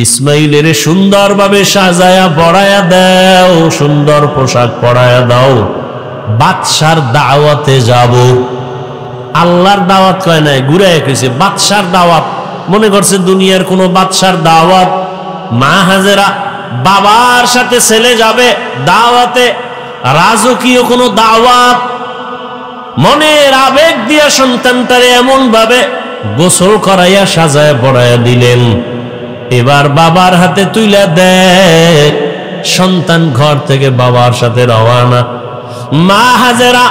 ইসমাইলের সুন্দরভাবে সাজায়া পড়ায়া দাও, সুন্দর পোশাক পরায়া দাও, বাদশার দাওয়াতে যাব। আল্লাহর দাওয়াত কয় নাই, ঘুরায় কইছে বাদশার দাওয়াত, মনে করছে দুনিয়ার কোনো বাদশার দাওয়াত। মা হাজেরা বাবার সাথে ছেলে যাবে দাওয়াতে, রাজকীয় কোনো দাওয়াত। মনের আবেগ দিয়া সন্তানটারে এমন ভাবে গোসল করাইয়া সাজায় পড়াইয়া দিলেন। এবার বাবার হাতে তুইলা দেয়, সন্তান ঘর থেকে বাবার সাথে রওয়ানা। মা হাজেরা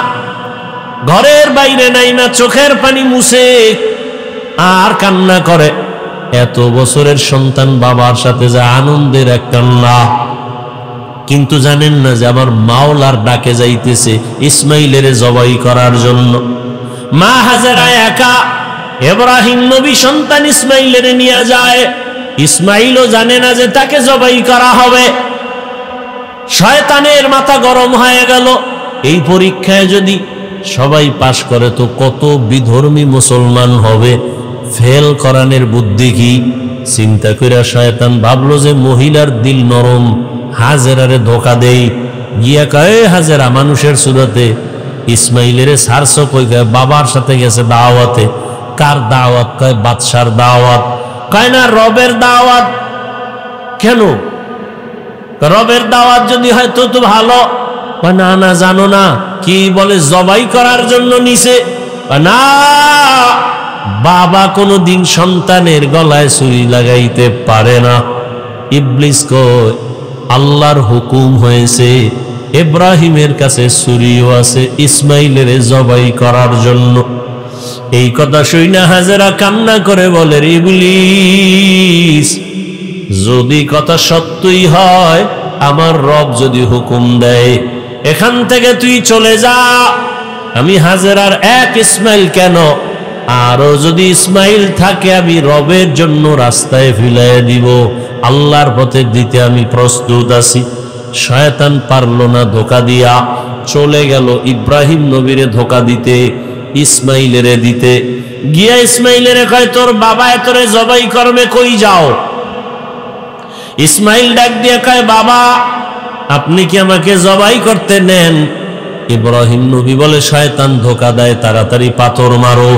ঘরের বাইরে নাই না, চোখের পানি মুছে আর কান্না করে। এত বছরের সন্তান বাবার সাথে যা আনন্দের এক কান্না, কিন্তু জানেন না যে আবার মাওলার ডাকে যাইতেছে ইসমাইলের জবাই করার জন্য। মা হাজেরা একা, ইব্রাহিম নবী সন্তান ইসমাইলের নিয়ে যায়। ইসমাইলও জানে না যে তাকে জবাই করা হবে। শয়তানের মাথা গরম হয়ে গেল, এই পরীক্ষায় যদি সবাই পাশ করে তো কত বিধর্মী মুসলমান হবে, ফেল করানোর বুদ্ধি কি? চিন্তা করে শয়তান ভাবলো যে মহিলার দিল নরম, হাজেরারে ধোকা দেই। গিয়া কয় হাজেরা মানুষের সুরতে ইসমাইলের সারস কই, বাবার সাথে গেছে দাওয়াতে। কার দাওয়াত? কয় বাদশার দাওয়াত। কয় না রবের দাওয়াত। কেন? রবের দাওয়াত যদি হয় তো তো ভালো। না না জানো না কি বলে, জবাই করার জন্য নিছে। না, বাবা কোনোদিন সন্তানের গলায় ছুরি লাগাইতে পারে না। ইবলিস কয় আল্লাহর হুকুম হয়েছে, ইব্রাহিমের কাছে ছুরিও আছে ইসমাইলের জবাই করার জন্য। এই কথা শুইনা হাজেরা কান্না করে বলে, ইবলিস যদি কথা সত্যই হয়, আমার রব যদি হুকুম দেয় এখান থেকে তুই চলে যা, আমি হাজেরার এক ইসমাইল কেন, আরো যদি ইসমাইল থাকে আমি রবের জন্য রাস্তায় ফিলাই দিব, আল্লাহর পথে দিতে আমি প্রস্তুত আছি। শয়তান পারল না, ধোকা দিয়া চলে গেল ইব্রাহিম নবীরে ধোকা দিতে, ইসমাইলেরে দিতে। গিয়া ইসমাইলেরে কয় তোর বাবা তোরে জবাই করবে, কই যাও? ইসমাইল ডাক দিয়ে কয় বাবা আপনি কি আমাকে জবাই করতে নেন? ইব্রাহিম নবী বলে শয়তান ধোকা দেয়, তাড়াতাড়ি পাথর মারো।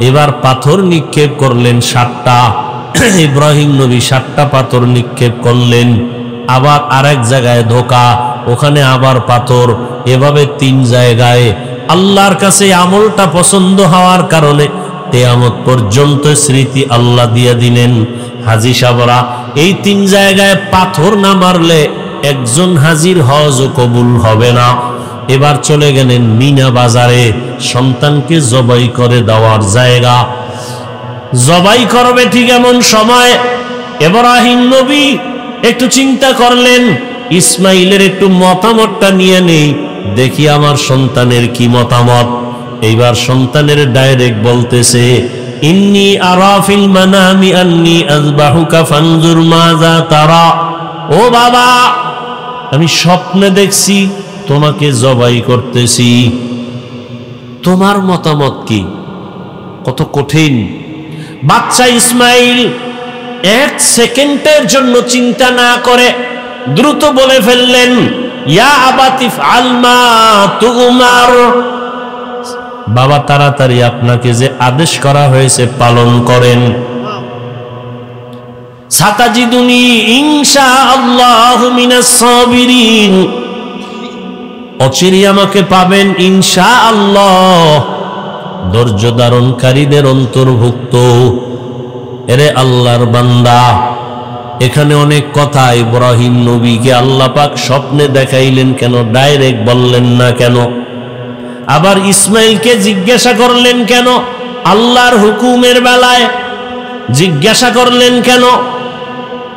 এবার পাথর নিক্ষেপ করলেন 7টা। ইব্রাহিম নবী 7টা পাথর নিক্ষেপ করলেন। আবার আরেক জায়গায় ধোকা, ওখানে আবার পাথর, এভাবে 3 জায়গায়। আল্লাহর কাছে আমলটা পছন্দ হওয়ার কারণে কিয়ামত পর্যন্ত স্মৃতি আল্লাহ দিয়ে দিলেন। হাজী সাহেবরা এই 3 জায়গায় পাথর না মারলে একজন হাজির হজ কবুল হবে না। এবার চলে গেলেন মিনা বাজারে, সন্তানকে জবাই করে দেওয়ার জায়গা। জবাই করবে ঠিক এমন সময় ইব্রাহিম নবী একটু চিন্তা করলেন, ইসমাইলের একটু মতামতটা নিয়ে নেই, দেখি আমার সন্তানের কি মতামত। এইবার সন্তানের ডাইরেক্ট বলতেছে, ইন্নী আরা ফিল মানামি আন্নী আযবাহুকা ফানজুর মাযা তারা। ও বাবা, আমি স্বপ্নে দেখছি তোমাকে জবাই করতেছি, তোমার মতামত কি? কত কঠিন। বাচ্চা ইসমাইল 1 সেকেন্ডের জন্য চিন্তা না করে দ্রুত বলে ফেললেন, ইয়া আবাতি ফাল মা তুমার। বাবা তাড়াতাড়ি আপনাকে যে আদেশ করা হয়েছে পালন করেন। সাতাজিদুনি ইনশাআল্লাহু মিনাস সাবিরিন, অচিরেই আমাকে পাবেন ইনশাআল্লাহ ধৈর্য ধারণকারীদের অন্তর্ভুক্ত। এরে আল্লাহর বান্দা, এখানে অনেক কথা ইব্রাহিম নবীকে আল্লাহ পাক স্বপ্নে দেখাইলেন কেন, ডাইরেক্ট বললেন না কেন? আবার ইসমাইলকে জিজ্ঞাসা করলেন কেন? আল্লাহর হুকুমের বেলায় জিজ্ঞাসা করলেন কেন?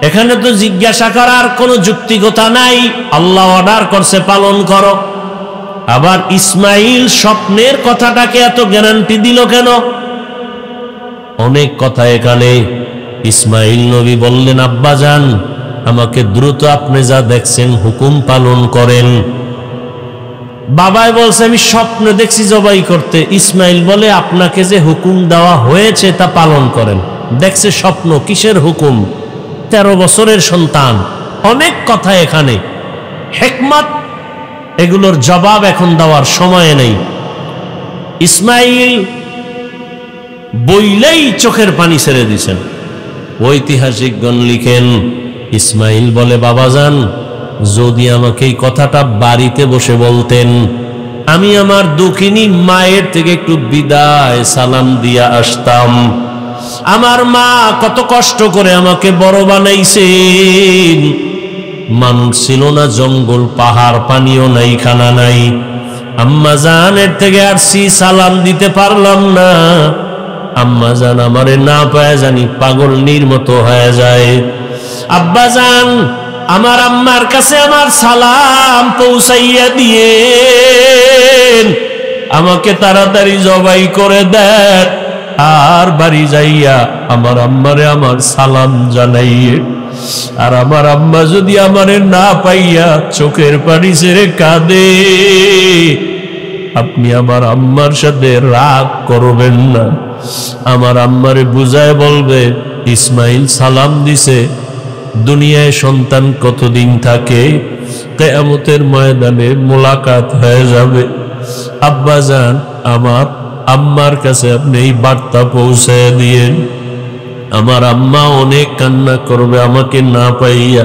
এখানে তো জিজ্ঞাসা করার কোনো যুক্তিকতা নাই, আল্লাহ অর্ডার করছে পালন করো। আবার ইসমাইল স্বপ্নের কথাটাকে এত গ্যারান্টি দিল কেন? অনেক কথা এখানে। ইসমাইল নবী বললেন, আব্বাজান আমাকে দ্রুত আপনি যা দেখছেন হুকুম পালন করেন। বাবাই বলছে আমি স্বপ্নে দেখছি জবাই করতে। ইসমাইল বলে আপনাকে যে হুকুম দেওয়া হয়েছে তা পালন করেন। দেখছে স্বপ্ন, কিসের হুকুম? 13 বছরের সন্তান। অনেক কথা এখানে, হিকমত, এগুলোর জবাব এখন দেওয়ার সময় নেই। ইসমাইল বইলেই চোখের পানি ছেড়ে দিছেন। ঐতিহাসিকগণ লিখেন, ইসমাইল বলে, বাবাজান, যদি আমাকে এই কথাটা বাড়িতে বসে বলতেন, আমি আমার দুঃখিনী মায়ের থেকে একটু বিদায় সালাম দিয়া আসতাম। আমার মা কত কষ্ট করে আমাকে বড় বানাইছেন। মানুষ ছিল না, জঙ্গল পাহাড়, পানিও নাই, খানা নাই। আম্মা জানের থেকে আসছি, সালাম দিতে পারলাম না। আম্মা জান আমারে না পায় জানি পাগলনির মতো হয়ে যায়। আব্বা জান, আমার আম্মার কাছে আমার সালাম পৌঁছাইয়া দিয়ে আমাকে তাড়াতাড়ি জবাই করে দেন, আর বাড়ি যাইয়া আমার আম্মারে আমার সালাম জানাইয়ে। আর আমার আম্মা যদি আমারে না পাইয়া চোখের পানি ছেড়ে কাঁদে, আপনি আমার আম্মার সাথে রাগ করবেন না। আমার আম্মারে বুঝায় বলবে, ইসমাইল সালাম দিছে, দুনিয়ায় সন্তান কতদিন থাকে, কিয়ামতের ময়দানে মোলাকাত হয়ে যাবে। আব্বা জান, আমার আম্মার কাছে আপনি এই বার্তা পৌঁছে দিয়েন। আমার আম্মা অনেক কান্না করবে আমাকে না পাইয়া।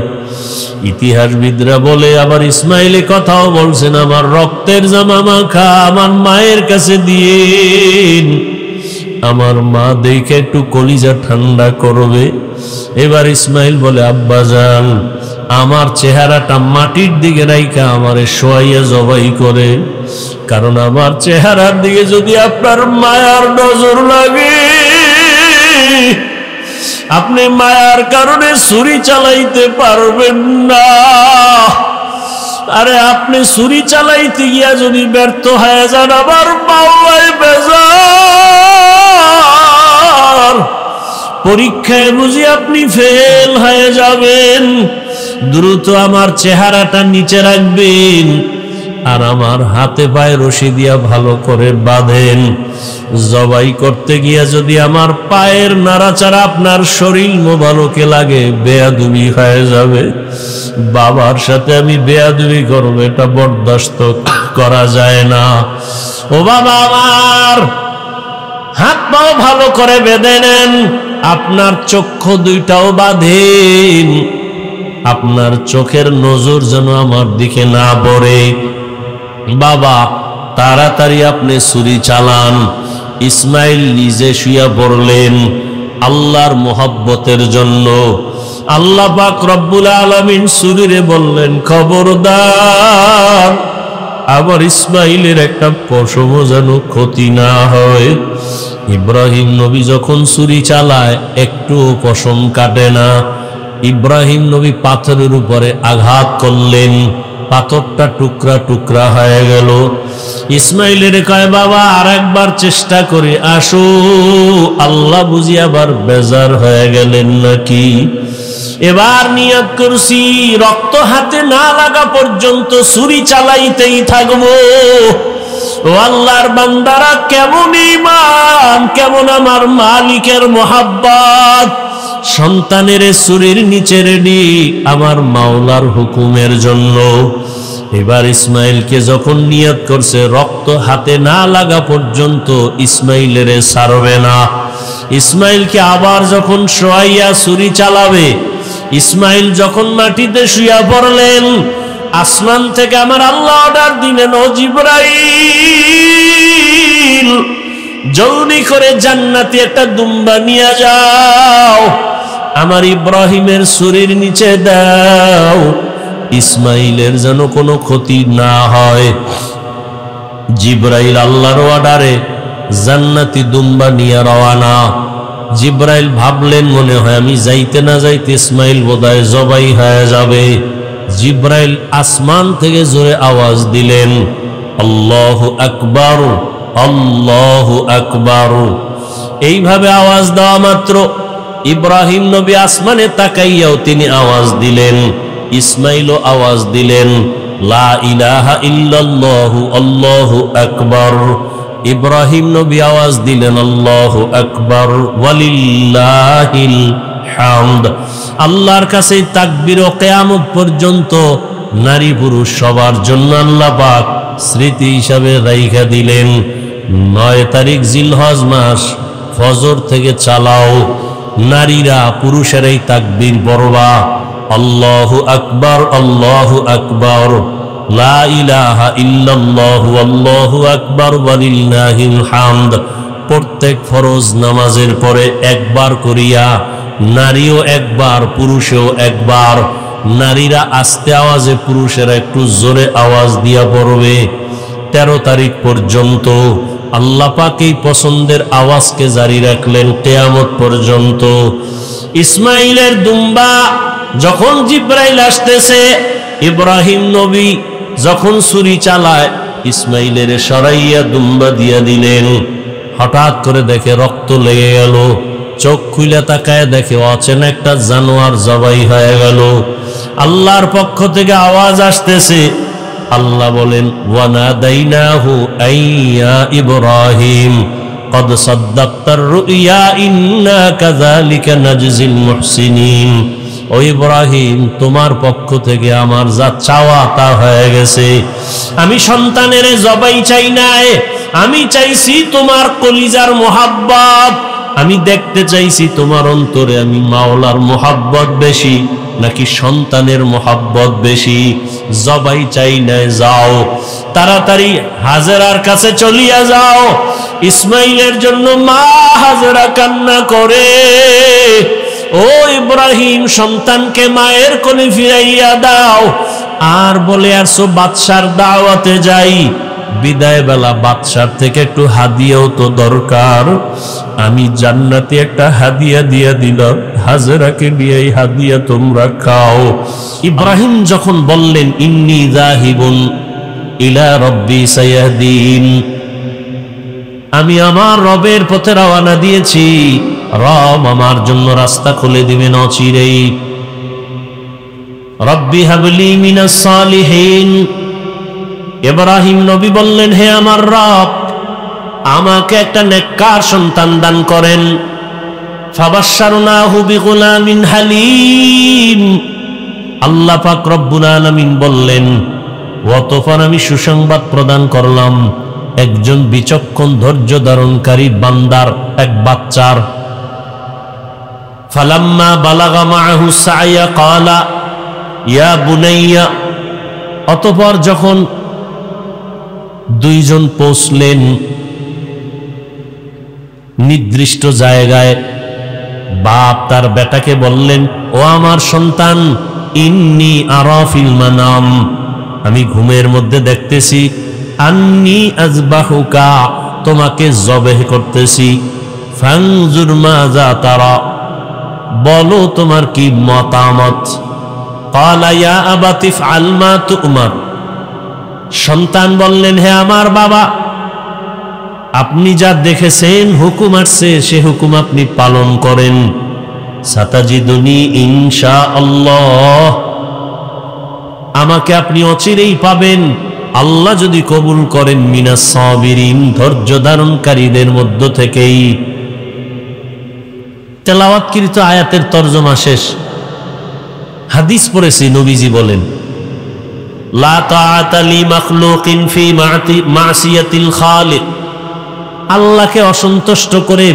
ইতিহাসবিদরা বলে, আবার ইসমাইল কথাও বলছেন, আমার রক্তের জামা মাখা আমার মায়ের কাছে দিয়েন, আমার মা দেখে একটু কলিজা ঠান্ডা করবে। এবার ইসমাইল বলে, আব্বা জান, আমার চেহারাটা মাটির দিকে রাইখা আমারে শোয়াইয়া জবাই করে, কারণ আমার চেহারার দিকে যদি আপনার মায়ার নজর লাগে, আপনি মায়ার কারণে ছুরি চালাইতে পারবেন না। আরে আপনি ছুরি চালাইতে গিয়া যদি ব্যর্থ হয়ে যান, আমার মাওলাই বেজার, পরীক্ষায় বুঝি আপনি ফেল হয়ে যাবেন। দ্রুত আমার চেহারাটা নিচে রাখবেন, আর আমার হাতে পায়ে রশি দিয়া ভালো করে বাঁধেন। জবাই করতে গিয়া যদি আমার পায়ের নাড়াচাড়া আপনার শরীর মোবারকে লাগে, বেয়াদবি হয়ে যাবে। বাবার সাথে আমি বেয়াদবি করবো, এটা বরদাস্ত করা যায় না। ও বাবা আমার, হাত পাও ভালো করে বেঁধে নেন, আপনার চক্ষু দুইটাও বাঁধেন, আপনার চোখের নজর যেন আমার দিকে না পড়ে। বাবা, তাড়াতাড়ি আপনি ছুরি চালান। ইসমাইল নিজে শুইয়া পড়লেন আল্লাহর মোহাব্বতের জন্য। আল্লাহ পাক রব্বুল আলামিন ছুরিরে বললেন, খবরদার, আবার ইসমাইলের একটা পশমও যেন ক্ষতি না হয়। ইব্রাহিম নবী যখন ছুরি চালায় একটু পশম কাটে না। ইব্রাহিম নবী পাথরের উপরে আঘাত করলেন, পাথরটা টুকরা টুকরা হয়ে গেল। ইসমাইলের কয়, বাবা আর একবার চেষ্টা করে আসো। আল্লাহ বুঝি আবার বেজার হয়ে গেলেন নাকি? এবার নিয়ত করছি, রক্ত হাতে না লাগা পর্যন্ত ছুরি চালাইতেই থাকবো। ও আল্লাহর বান্দারা, কেমন ঈমান, কেমন আমার মালিকের মোহাব্বত। সন্তানের ছুরির নিচে রেডি আমার মাওলার হুকুমের জন্য। এবার ইসমাইলকে যখন নিয়ত করছে রক্ত হাতে না লাগা পর্যন্ত ইসমাইলের ছাড়বে না। ইসমাইলকে আবার যখন শোয়াইয়া ছুরি চালাবে, ইসমাইল যখন মাটিতে শুইয়া পড়লেন, আসমান থেকে আমার আল্লাহ অর্ডার দিলেন, ও জিবরাইল, জলদি করে জান্নাতি একটা দুম্বা নিয়ে যাও, আমার ইব্রাহিমের ছুরির নিচে দাও, ইসমাইলের যেন কোনো ক্ষতি না হয়। জিবরাইল আল্লাহর অর্ডারে জান্নাতি দুম্বা নিয়ে রওয়ানা। জিবরাইল ভাবলেন, মনে হয় আমি যাইতে না যাইতে ইসমাইল বোধহয় জবাই হয়ে যাবে। জিবরাইল আসমান থেকে জোরে আওয়াজ দিলেন, আল্লাহু আকবার, আল্লাহু আকবার। এইভাবে আওয়াজ দেওয়া মাত্র ইব্রাহিম নবী আসমানে তাকাইয়াও তিনি আওয়াজ দিলেন, ইসমাইলও আওয়াজ দিলেন, লা ইলাহা ইল্লাল্লাহু আল্লাহু আকবার। ইব্রাহিম নবী আওয়াজ দিলেন, আল্লাহু আকবার, ওয়ালিল্লাহিল হামদ। আল্লাহর কাছে তাকবীর ও কিয়ামত পর্যন্ত নারী পুরুষ সবার জন্য আল্লাহ পাক স্মৃতি হিসাবে রাইখা দিলেন। 9 তারিখ জিলহজ মাস ফজর থেকে চালাও, নারীরা পুরুষেরাই তাকবীর পড়বা, আল্লাহু আকবার আল্লাহু আকবার, লা ইলাহা ইল্লাল্লাহু আল্লাহু আকবার ওয়ালিল্লাহিল হামদ। প্রত্যেক ফরজ নামাজের পরে একবার করিয়া, নারীও একবার পুরুষেও একবার। নারীরা আস্তে আওয়াজে, পুরুষেরা একটু জোরে আওয়াজ দিয়া পড়বে। 13 তারিখ পর্যন্ত আল্লাহ পাক এই পছন্দের আওয়াজকে জারি রাখলেন কিয়ামত পর্যন্ত। ইসমাইলের দুম্বা যখন জিব্রাইল আসতেছে, ইব্রাহিম নবী যখন ছুরি চালায়, ইসমাইলের সরাইয়া দুম্বা দিয়া দিলেন। হঠাৎ করে দেখে রক্ত লেগে গেল, চোখ খুলে তাকায় দেখে অচেনা একটা জানোয়ার জবাই হয়ে গেল। আল্লাহর পক্ষ থেকে আওয়াজ আসতেছে, আল্লাহ বলেন ওয়ানাদাইনাহু আইয়া ইব্রাহিম কদ সাদ্দাক্তার রুইয়া ইন্না কাযালিকা নাজজিল মুহসিনিন। ও ইব্রাহিম, তোমার পক্ষ থেকে আমার যা চাওয়া তা হয়ে গেছে। আমি সন্তানের জবাই চাই নাই, আমি চাইছি তোমার কলিজার মোহাব্বত। আমি দেখতে চাইছি তোমার অন্তরে আমি মাওলার মোহাব্বত বেশি নাকি সন্তানের মোহাব্বত বেশি। জবাই চাই নাই, যাও তাড়াতাড়ি হাজেরার কাছে চলিয়া যাও। ইসমাইলের জন্য মা হাজেরা কান্না করে, ও ইব্রাহিম, সন্তানকে মায়ের কোলে ফিরাইয়া দাও। আর বলে আসো বাদশার দাওয়াতে যাই, বিদায় বেলা বাদশার থেকে একটু হাদিয়াও তো দরকার। আমি জান্নাতে একটা হাদিয়া দিয়া দিলাম, হাজেরাকে নিয়ে এই হাদিয়া তোমরা খাও। ইব্রাহিম যখন বললেন ইন্নী যাহিবুন ইলা রব্বি সায়াহদিন, আমি আমার রবের পথে রওনা দিয়েছি, রব আমার জন্য রাস্তা খুলে দিবেন অচিরেই। রব্বি হাবলি মিনাস সালিহিন। ইব্রাহিম নবী বললেন, হে আমার রব, আমাকে একটা নেককার সন্তান দান করেন। ফাবাশশারনাহু বিগুলামিন হালিম। আল্লাহ পাক রব্বুল আলামিন বললেন, অতঃপর আমি সুসংবাদ প্রদান করলাম একজন বিচক্ষণ ধৈর্য ধারণকারী বান্দার এক বাচ্চার। ফালাম্মা বালাগা মাআহু সাইয়া ক্বালা ইয়া বুনাইয়া। অতঃপর যখন দুইজন পৌঁছলেন নির্দিষ্ট জায়গায়, বাপ তার বেটাকে বললেন, ও আমার সন্তান, ইন্নী আরা ফিল মানাম, আমি ঘুমের মধ্যে দেখতেছি, আন্নী আযবাহুকা, তোমাকে জবেহ করতেছি, ফানজুর মাযা তারা, বলো তোমার কি মতামত। ক্বালা ইয়া আবাতি ইফআল মা তু'মার। সন্তান বললেন, হে আমার বাবা, আপনি যা দেখেছেন, হুকুম আসছে, সে হুকুম আপনি পালন করেন। সাতাজিদুনি ইনশাআল্লাহ, আমাকে আপনি অচিরেই পাবেন, আল্লাহ যদি কবুল করেন, মিনাস সাবিরিন, ধৈর্য ধারণকারীদের মধ্য থেকেই। তেলাওয়াতকৃত আয়াতের তরজমা শেষ। হাদিস পড়েছি, নবীজি বলেন, লা তাআতা লি মাখলুকিন ফি মাসিয়াতিল খালিক। আল্লাহকে অসন্তুষ্ট করে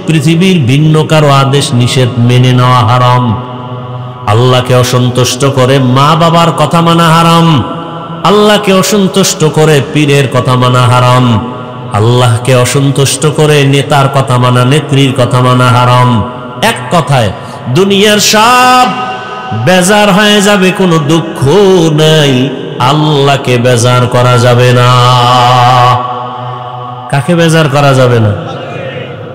পৃথিবীর ভিন্ন কারো আদেশ নিষেধ মেনে নেওয়া হারাম। আল্লাহকে অসন্তুষ্ট করে মা বাবার কথা মানা হারাম। আল্লাহকে অসন্তুষ্ট করে পীরের কথা মানা হারাম। আল্লাহকে অসন্তুষ্ট করে নেতার কথা মানা, নেত্রীর কথা মানা হারাম। এক কথায় দুনিয়ার সব বেজার হয়ে যাবে, কোনো দুঃখ নাই, আল্লাহকে বেজার করা যাবে না। কাকে বেজার করা যাবে না?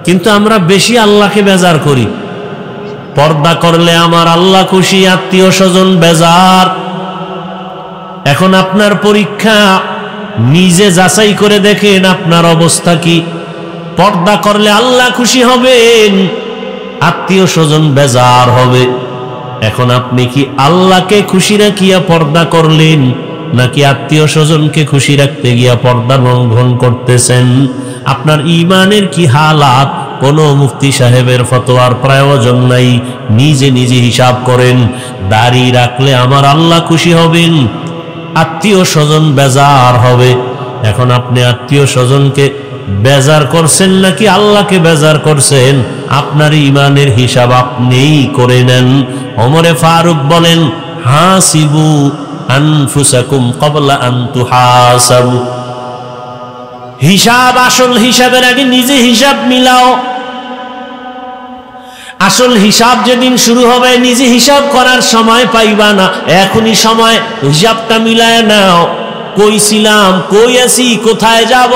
কিন্তু আমরা বেশি আল্লাহকে বেজার করি। পর্দা করলে আমার আল্লাহ খুশি, আত্মীয় স্বজন বেজার। এখন আপনার পরীক্ষা, নিজে যাচাই করে দেখেন আপনার অবস্থা কি। পর্দা করলে আল্লাহ খুশি হবেন, আত্মীয় স্বজন বেজার হবে। এখন আপনি কি আল্লাহকে খুশি রাখিয়া পর্দা করলেন, নাকি আত্মীয় স্বজনকে খুশি রাখতে গিয়া পর্দা লঙ্ঘন করতেছেন? আপনার ঈমানের কি হালাত, কোনো মুফতি সাহেবের ফতোয়ার প্রয়োজন নাই, নিজে নিজে হিসাব করেন। দাড়ি রাখলে আমার আল্লাহ খুশি হবেন, আত্মীয় স্বজন বেজার হবে। এখন আপনি আত্মীয় স্বজনকে বেজার করছেন নাকি আল্লাহকে বেজার করছেন? আপনার ইমানের হিসাব আপনিই করে নেন। ওমরে ফারুক বলেন, হাসিবু আনফুসাকুম ক্বাবলা আন তুহাসাবু। হিসাব, আসল হিসাবের আগে নিজে হিসাব মিলাও। আসল হিসাব যেদিন শুরু হবে নিজে হিসাব করার সময় পাইবা না। এখনই সময় হিসাবটা মিলায় নাও। কই ছিলাম, কই আছি, কোথায় যাব,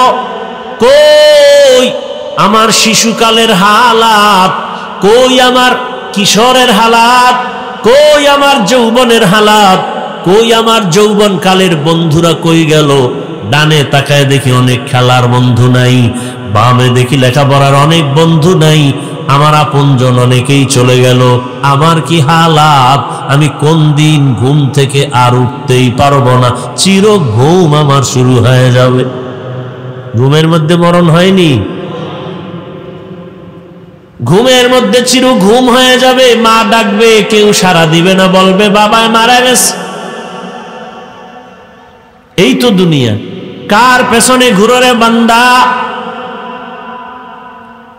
কই আমার শিশুকালের হালাত, কই আমার কিশোরের হালাত, কই আমার যৌবনের হালাত, কই আমার যৌবন কালের বন্ধুরা কই গেল? ডানে তাকায় দেখি অনেক খেলার বন্ধু নাই, বামে দেখি লেখাপড়ার অনেক বন্ধু নাই, আমার আপনজন অনেকেই চলে গেল। আমার কি হালাত? আমি কোন দিন ঘুম থেকে আর উঠতেই পারবো না, চির ঘুম আমার শুরু হয়ে যাবে। ঘুমের মধ্যে মরণ হয়নি? ঘুমের মধ্যে চির ঘুম হয়ে যাবে। মা ডাকবে, কেউ সাড়া দিবে না, বলবে বাবা মারা গেছে। এই তো দুনিয়া। কার পেছনে ঘুরে বান্দা?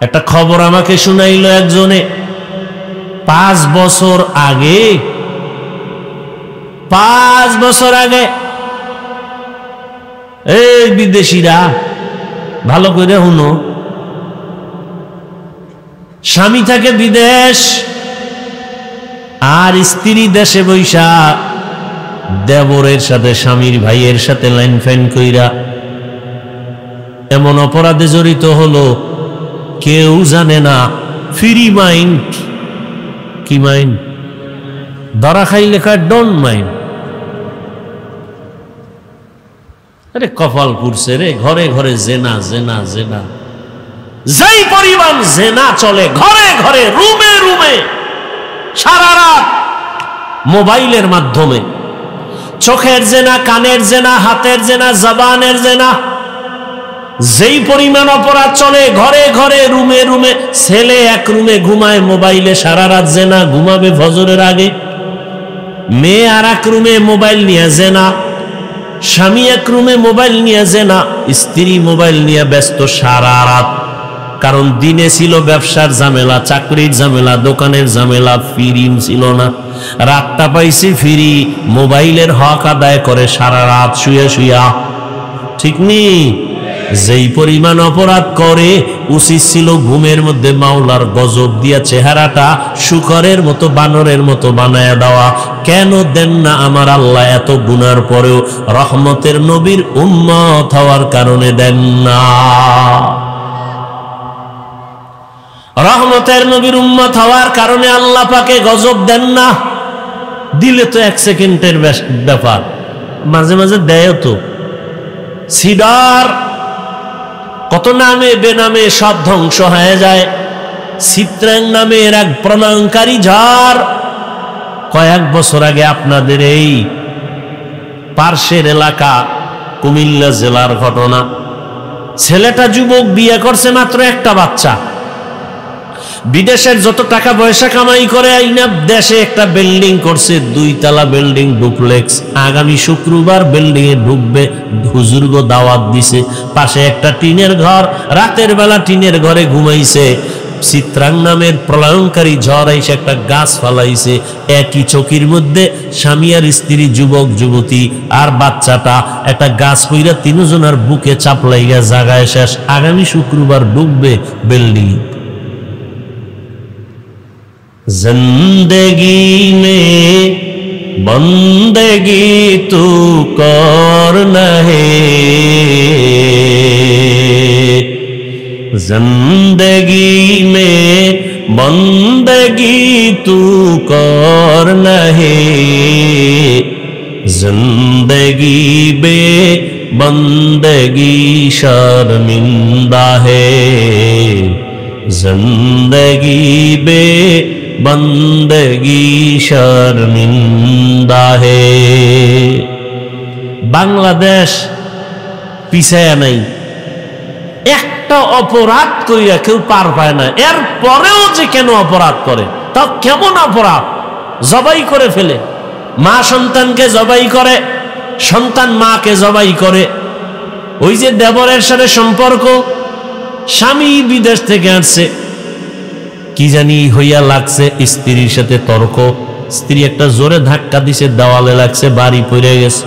একটা খবর আমাকে শুনাইল একজনে, 5 বছর আগে, 5 বছর আগে, এই বিদেশিরা ভালো করে শুনো, স্বামী থাকে বিদেশ আর স্ত্রী দেশে বৈশা দেবরের সাথে, স্বামীর ভাইয়ের সাথে লাইন ফাইন কইরা এমন অপরাধে জড়িত হলো কেউ জানে না। Free mind. কি মাইন্ড? ধরা খাই লেখা ডোন্ট মাইন্ড। আরে কপাল পুড়ছে রে, ঘরে ঘরে জেনা জেনা জেনা। যেই পরিমাণ জেনা চলে ঘরে ঘরে, রুমে রুমে, সারা রাত মোবাইলের মাধ্যমে। চোখের জেনা, কানের জেনা, হাতের জেনা, জবানের জেনা। যেই পরিমাণ অপরাধ চলে ঘরে ঘরে, রুমে রুমে। ছেলে এক রুমে ঘুমায় মোবাইলে সারা রাত জেনা, ঘুমাবে ফজরের আগে। মেয়ে আর এক রুমে মোবাইল নিয়ে জেনা। স্বামী এক রুমে মোবাইল নিয়ে জেনা, স্ত্রী মোবাইল নিয়ে ব্যস্ত সারা রাত। কারণ দিনে ছিল ব্যবসার ঝামেলা, চাকরির ঝামেলা, দোকানের ঝামেলা, ফ্রি ছিল না। রাতটা পাইছে ফ্রি, মোবাইলের হক আদায় করে সারা রাত শুয়ে শুয়া। ঠিক নেই? যেই পরিমাণ অপরাধ করে, উচিত ছিল ঘুমের মধ্যে মাওলার গজব দিয়া চেহারাটা শুকরের মতো, বানরের মতো বানায়া দেওয়া। কেন দেন না আমার আল্লাহ? এত গুনার পরেও রহমতের নবীর উম্মত হওয়ার কারণে দেন না। রহমতের নবীর উম্মত হওয়ার কারণে আল্লাহ পাকে গজব দেন না। দিলে তো 1 সেকেন্ডের ব্যাপার, মাঝে মাঝে দেয় তো। সিডার কত নামে বেনামে সব ধ্বংস হয়ে যায়। চিত্রাং নামের এক প্রলয়ঙ্কারী ঝড় কয়েক বছর আগে আপনাদের এই পার্শ্বের এলাকা কুমিল্লা জেলার ঘটনা। ছেলেটা যুবক, বিয়ে করছে মাত্র একটা বাচ্চা। বিদেশের যত টাকা পয়সা কামাই করে আইনা দেশে একটা বিল্ডিং করছে, 2 তলা বিল্ডিং, ডুপ্লেক্স। আগামী শুক্রবার বিল্ডিং এ ঢুকবে, হুজুরগো দাওয়াত দিছে। পাশে একটা টিনের ঘর, রাতের বেলা টিনের ঘরে ঘুমাইছে। চিত্রাং নামের প্রলয়ঙ্কারী ঝড় এসে একটা গাছ ফালাইছে। একই চকির মধ্যে স্বামী আর স্ত্রী, যুবক যুবতী আর বাচ্চাটা, একটা গাছ পইরা 3 জনের বুকে চাপ লাইগা জাগায় শেষ। আগামী শুক্রবার ঢুকবে বিল্ডিং। जिंदगी में बंदगी तू कर नहे, जिंदगी में बंदगी तू कर नहे, जिंदगी बे बंदगी शर्मिंदा है, जिंदगी बे बंदगी शर्मिंदा है। বাংলাদেশ পিছায়া নাই, একটা অপরাধ করিয়া কেউ পার পায় না, এর পরেও যে কেন অপরাধ করে, তা কেমন অপরাধ? জবাই করে ফেলে, মা সন্তানকে জবাই করে, সন্তান মাকে জবাই করে। ওই যে দেবরের সাথে সম্পর্ক, স্বামী বিদেশ থেকে আসছে, কি জানি হইয়া লাগছে, স্ত্রীর সাথে তর্ক, স্ত্রী একটা জোরে ধাক্কা দিছে, দেওয়ালে লাগছে, বাড়ি পড়ে গেছে,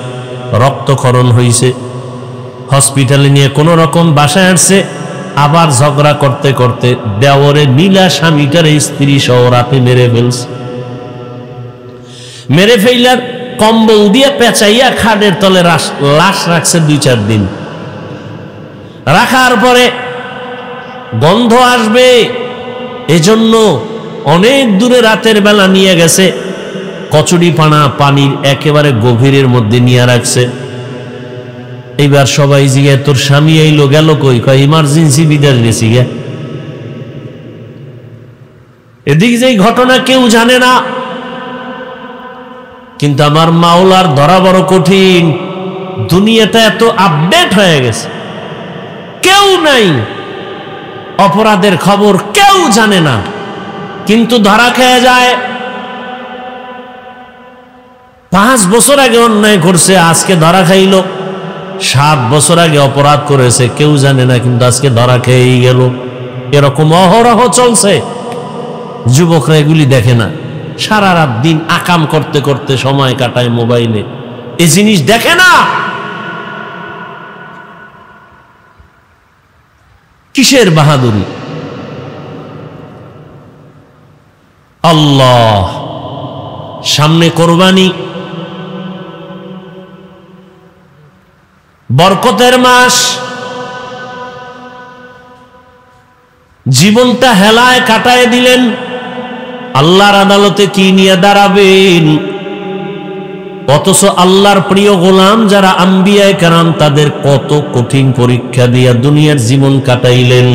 রক্তক্ষরণ হইছে, হসপিটালে নিয়ে কোন রকম বাসায় আসছে, আবার ঝগড়া করতে করতে দেওরে নীলা স্বামীটার স্ত্রী সহ রাতে মেরে ফেলছে। মেরে ফেলার কম্বল দিয়ে পেঁচাইয়া খাটের তলে লাশ রাখছে 2-4 দিন। রাখার পরে গন্ধ আসবে, এজন্য অনেক দূরে রাতের বেলা নিয়ে গেছে, কচুরি পানা পানির একেবারে গভীরের মধ্যে নিয়ে রাখছে। এইবার সবাই জিজ্ঞাসা, তোর স্বামী এইলো গেল কই? কয় ইমার্জেন্সি বিদেশ গেছি গে। এদিক যে ঘটনা কেউ জানে না, কিন্তু আমার মাওলার ধরা বড় কঠিন। দুনিয়াটা এত আপডেট হয়ে গেছে, কেউ নাই, অপরাধের খবর কেউ জানে না, কিন্তু ধরা খেয়ে যায়। 5 বছর আগে অন্যায় করছে, আজকে ধরা খাইল। 7 বছর আগে অপরাধ করেছে, কেউ জানে না, কিন্তু আজকে ধরা খেয়েই গেল। এরকম অহরহ চলছে। যুবকরা এগুলি দেখে না, সারা রাত দিন আকাম করতে করতে সময় কাটায় মোবাইলে, এই জিনিস দেখে না। কিসের বাহাদুরি? আল্লাহ, সামনে কোরবানি, বরকতের মাস, জীবনটা হেলায় কাটায় দিলেন, আল্লাহর আদালতে কি নিয়ে দাঁড়াবেন? অথচ আল্লাহর প্রিয় গোলাম যারা আম্বিয়ায়ে কেরাম, তাদের কত কঠিন পরীক্ষা দিয়া দুনিয়ার জীবন কাটাইলেন।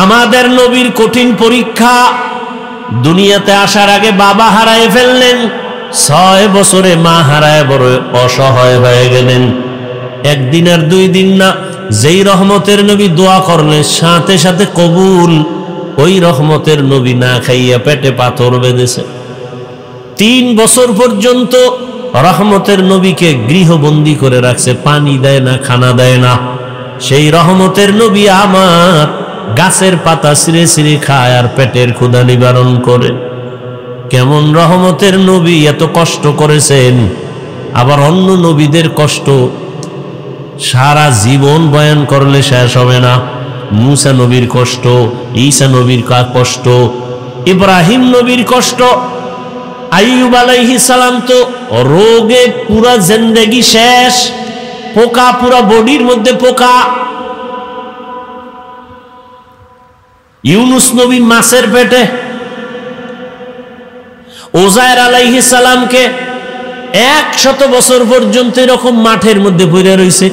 আমাদের নবীর কঠিন পরীক্ষা, দুনিয়াতে আসার আগে বাবা হারায় ফেললেন, 6 বছরে মা হারায় বড় অসহায় হয়ে গেলেন। একদিন আর 2 দিন না, যেই রহমতের নবী দোয়া করলেন সাথে সাথে কবুল, ওই রহমতের নবী না খাইয়া পেটে পাথর বেঁধেছে। 3 বছর পর্যন্ত রহমতের নবীকে গৃহবন্দী করে রাখছে, পানি দেয় না, খানা দেয় না। সেই রহমতের নবী আমার গাছের পাতা ছিঁড়ে ছিঁড়ে খায় আর পেটের ক্ষুধা নিবারণ করে। কেমন রহমতের নবী, এত কষ্ট করেছেন। আবার অন্য নবীদের কষ্ট সারা জীবন বয়ান করলে শেষ হবে না। মুসা নবীর কষ্ট, ঈসা নবীর কষ্ট, ইব্রাহিম নবীর কষ্ট, আইয়ুব আলাইহিস সালাম তো রোগে পুরা জিন্দেগি শেষ, পোকা পুরা বডির মধ্যে পোকা। ইউনুস নবী মাছের পেটে। ওজায়ের আলাইহিস সালামকে 100 বছর পর্যন্ত এরকম মাঠের মধ্যে পড়ে রয়েছে,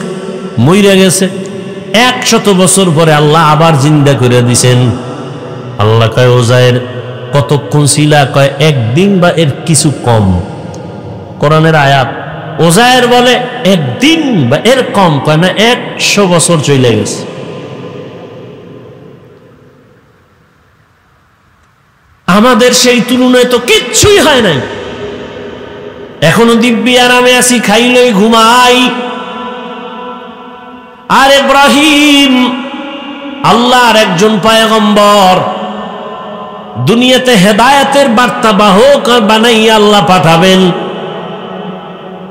মইরা গেছে। 100 বছর পরে আল্লাহ আবার জিন্দা করে দিছেন। আল্লাহ কয়, ওজায়ের কতক্ষণ ছিলা? কয় 1 দিন বা এর কিছু কম। কোরআনের আয়াত। ওজায়ের বলে 1 দিন বা এর কম, কয় না 100 বছর চলে গেছে। আমাদের সেই তুলনায় তো কিচ্ছুই হয় নাই। এখনো দিব্যি আরামে আছি, খাইলই ঘুমাই। আর ইব্রাহিম আল্লাহর একজন পয়গম্বর, দুনিয়াতে হেদায়েতের বার্তা বাহক বানাইয়া আল্লাহ পাঠাবেন,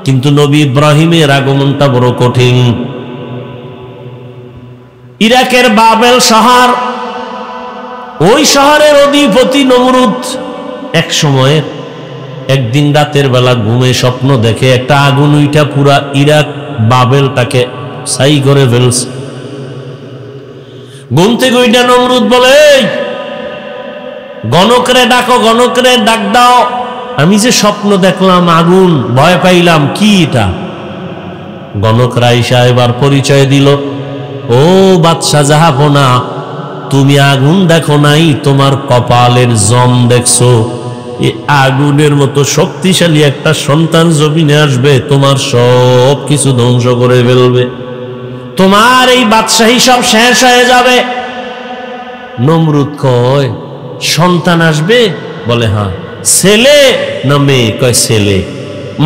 কিন্তু নবী ইব্রাহিমের আগমনটা বড় কঠিন। ইরাকের বাবেল শহর, ওই শহরের অধিপতি নমরুদ এক সময়ের একদিন রাতের বেলা ঘুমে স্বপ্ন দেখে একটা আগুন উইঠা পুরা ইরাক বাবেলটাকে ছাই করে ফেলছে। গুনতে গইটা নমরুদ বলে, গণকরে ডাকো, গণকরে ডাক দাও, আমি যে স্বপ্ন দেখলাম আগুন, ভয় পাইলাম, কি এটা? গণকরা আইসা এবার পরিচয় দিল, ও বাদশাহ জাহাপনা, তুমি আগুন দেখো নাই, তোমার কপালের জম দেখছো। এই আগুনের মতো শক্তিশালী একটা সন্তান জমিনে আসবে, তোমার সব কিছু ধ্বংস করে ফেলবে। তোমার এই বাদশাহী সব শেষ হয়ে যাবে। নমরুদ কয় সন্তান আসবে? বলে হ্যাঁ। ছেলে না মেয়ে? কয় ছেলে।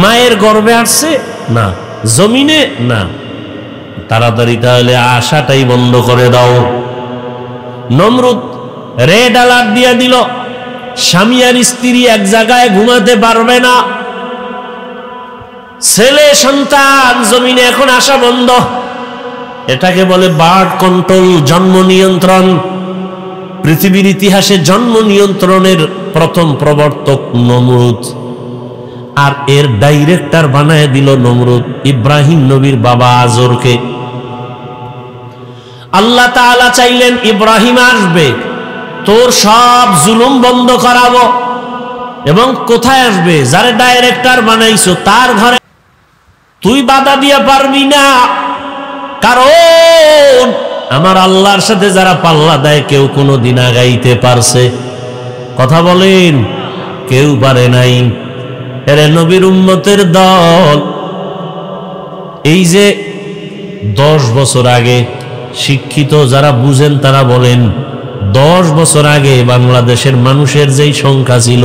মায়ের গর্ভে আসছে? না। জমিনে? না। তাড়াতাড়ি তাহলে আশাটাই বন্ধ করে দাও। নমরুদ রেড অ্যালার্ট দিয়ে দিল, স্বামী আর স্ত্রী এক জায়গায় ঘুমাতে পারবে না। ছেলে সন্তান জমিনে এখন আসা বন্ধ। এটাকে বলে বার্থ কন্ট্রোল, জন্ম নিয়ন্ত্রণ। পৃথিবীর ইতিহাসে জন্ম নিয়ন্ত্রণের প্রথম প্রবর্তক নমরুদ, আর এর ডাইরেক্টর বানায় দিল নমরুদ ইব্রাহিম নবীর বাবা আজরকে। আল্লাহ তাআলা চাইলেন ইব্রাহিম আসবে, তোর সব জুলুম বন্ধ করাবো। এবং কোথায় আসবে? যারে ডাইরেক্টর বানাইছো তার ঘরে। তুই বাধা দিয়ে পারবি না, কারণ আমার আল্লাহর সাথে যারা পাল্লা দেয় কেউ কোনোদিন আগাইতে পারছে? কথা বলেন, কেউ পারে নাই। এরে নবীর উম্মতের দল, এই যে 10 বছর আগে, শিক্ষিত যারা বুঝেন তারা বলেন 10 বছর আগে বাংলাদেশের মানুষের যেই সংখ্যা ছিল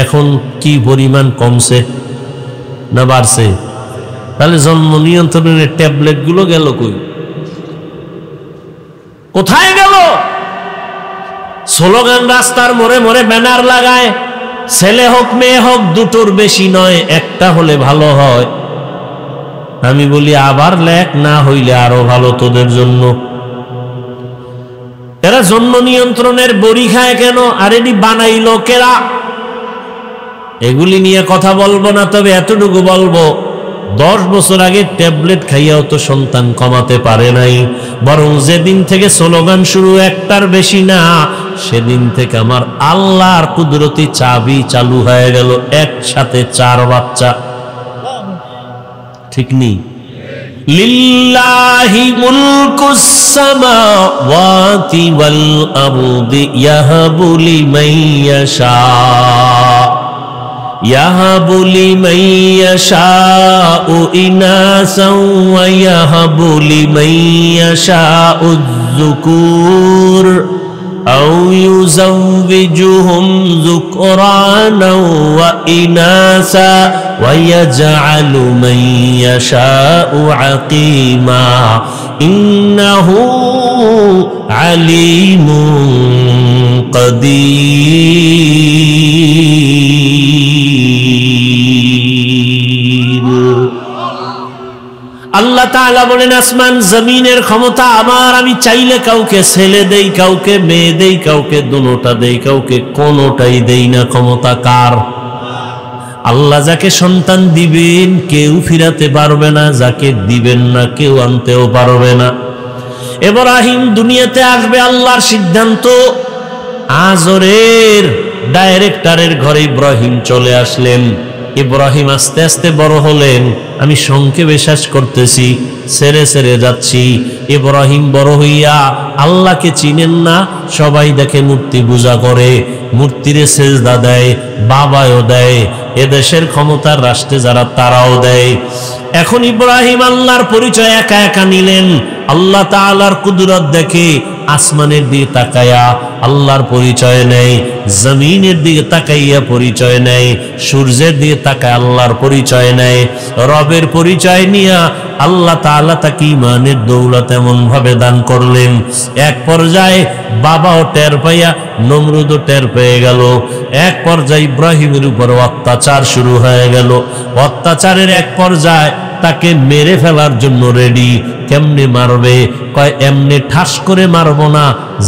এখন কি পরিমাণ কমছে না বাড়ছে? তাহলে জন্ম নিয়ন্ত্রণের ট্যাবলেট গুলো গেল কই? কোথায় গেল? স্লোগান রাস্তার মোড়ে মোড়ে ব্যানার লাগায়, ছেলে হোক মেয়ে হোক দুটোর বেশি নয়, একটা হলে ভালো হয়। আমি বলি আবার লেখ না হইলে আরো ভালো তোদের জন্য। এরা জন্ম নিয়ন্ত্রণের বড়ি খায় কেন? আর এটি বানাইলো কেরা? এগুলি নিয়ে কথা বলবো না, তবে এতটুকু বলবো 10 বছর আগে ট্যাবলেট খাইয়াও তো সন্তান কমাতে পারে নাই, বরং যেদিন থেকে স্লোগান শুরু একটার বেশি না, সেদিন থেকে আমার আল্লাহর কুদরতি চাবি চালু হয়ে গেল, একসাথে 4 বাচ্চা। ঠিক নেই? লিল্লাহি মুলকুস সামাওয়াতি ওয়াল আরদি ইয়াহাবু লিমান ইয়াশা ইয়াহাবু লিমান ইয়াশাউ ইনাসাও ওয়া ইয়াহাবু লিমান ইয়াশাউ যুকুর আও ইউযাওবিজুহুম যুকরানা ওয়া ইনাসা ওয়া ইয়াজআলু মান ইয়াশাউ আকিমা ইন্নাহু আলিমুন কাদির। আল্লাহ তাআলা বলেন আসমান জমিনের ক্ষমতা আমার, আমি চাইলে কাউকে ছেলে দেই, কাউকে মেয়ে দেই, কাউকে দুটোটা দেই, কাউকে কোনোটাই দেই না। ক্ষমতা কার? আল্লাহ যাকে সন্তান দিবেন কেউ ফিরাতে পারবে না, যাকে দিবেন না কেউ আনতেও পারবে না। ইব্রাহিম দুনিয়াতে আসবে, আল্লাহর সিদ্ধান্ত। আজরের ডাইরেক্টরের ঘরে ইব্রাহিম চলে আসলেন। ইব্রাহিম আস্তে আস্তে বড় হলেন। আমি সংক্ষেপে শেষ করতেছি, ছেড়ে ছেড়ে যাচ্ছি। ইব্রাহিম বড় হইয়া আল্লাহকে চিনেন না, সবাই দেখে মূর্তি পূজা করে, মূর্তিরে সেজদা দেয়, বাবাও দেয়, এদেশের ক্ষমতার রাষ্ট্রে যারা তারাও দেয়। এখন ইব্রাহিম আল্লাহর পরিচয় একা একা নিলেন। আল্লাহ তাআলার কুদরত দেখে আসমানের দিকে তাকায়া আল্লাহর পরিচয় নেই, জমিনের দিকে তাকাইয়া পরিচয় নেই, সূর্যের দিকে তাকায় আল্লাহর পরিচয় নেই। রবের পরিচয় নিয়া আল্লাহ তাআলা তাকে ঈমানের দৌলত এমন ভাবে দান করলেন, এক পর্যায়ে বাবাও টের পাইয়া নমরুদও টের পেয়ে গেল। এক পর্যায়ে ইব্রাহিমের উপর অত্যাচার শুরু হয়ে গেল। অত্যাচারের এক পর্যায়ে তাকে মেরে ফেলার জন্য রেডি। কেমনে মারবে? কয় এমনি ঠাস করে মারবো না,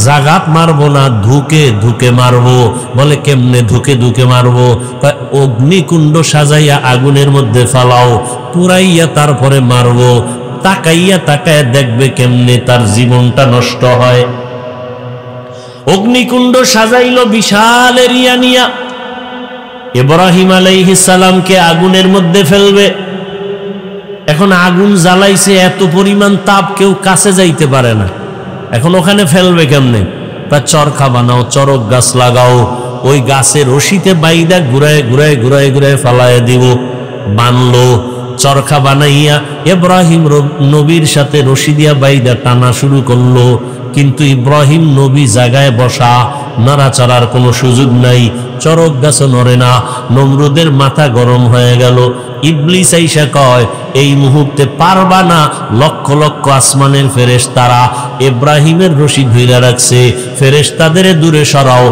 জাগাত মারবো না, ধুকে ধুকে মারবো। বলে কেমনে ধুকে ধুকে মারবো? কয় অগ্নিকুণ্ড সাজাইয়া আগুনের মধ্যে ফালাও, পুরাইয়া তারপরে মারবো। তাকাইয়া তাকাইয়া দেখবে কেমনে তার জীবনটা নষ্ট হয়। অগ্নিকুণ্ড সাজাইল বিশাল এরিয়া নিয়া। ইব্রাহিম আলাইহিস সালামকে আগুনের মধ্যে ফেলবে। এখন আগুন জ্বালাইছে, এত পরিমাণ তাপ কেউ কাছে যাইতে পারে না। এখন ওখানে ফেলবে কেমনে? তা চরখা বানাও, চরক গাছ লাগাও, ওই গাছের রশিতে বাইদা ঘুরায় ঘুরায় ঘুরায় ঘুরায় ফালায় দিব। বানলো, চরকা বানাইয়া ইব্রাহিম নবীর সাথে রশি দিয়া বাইদা টানা শুরু করলো। কিন্তু ইব্রাহিম নবী জায়গায় বসা, নড়াচড়ার কোনো সুযোগ নাই, চরক গাছ নড়ে না। নমরুদের মাথা গরম হয়ে গেল। ইবলিস আইসা কয়, এই মুহূর্তে পারবা না। লক্ষ লক্ষ আসমানের ফেরেশতারা ইব্রাহিমের রশি ধইরা রাখছে, ফেরেশতাদের দূরে সরাও।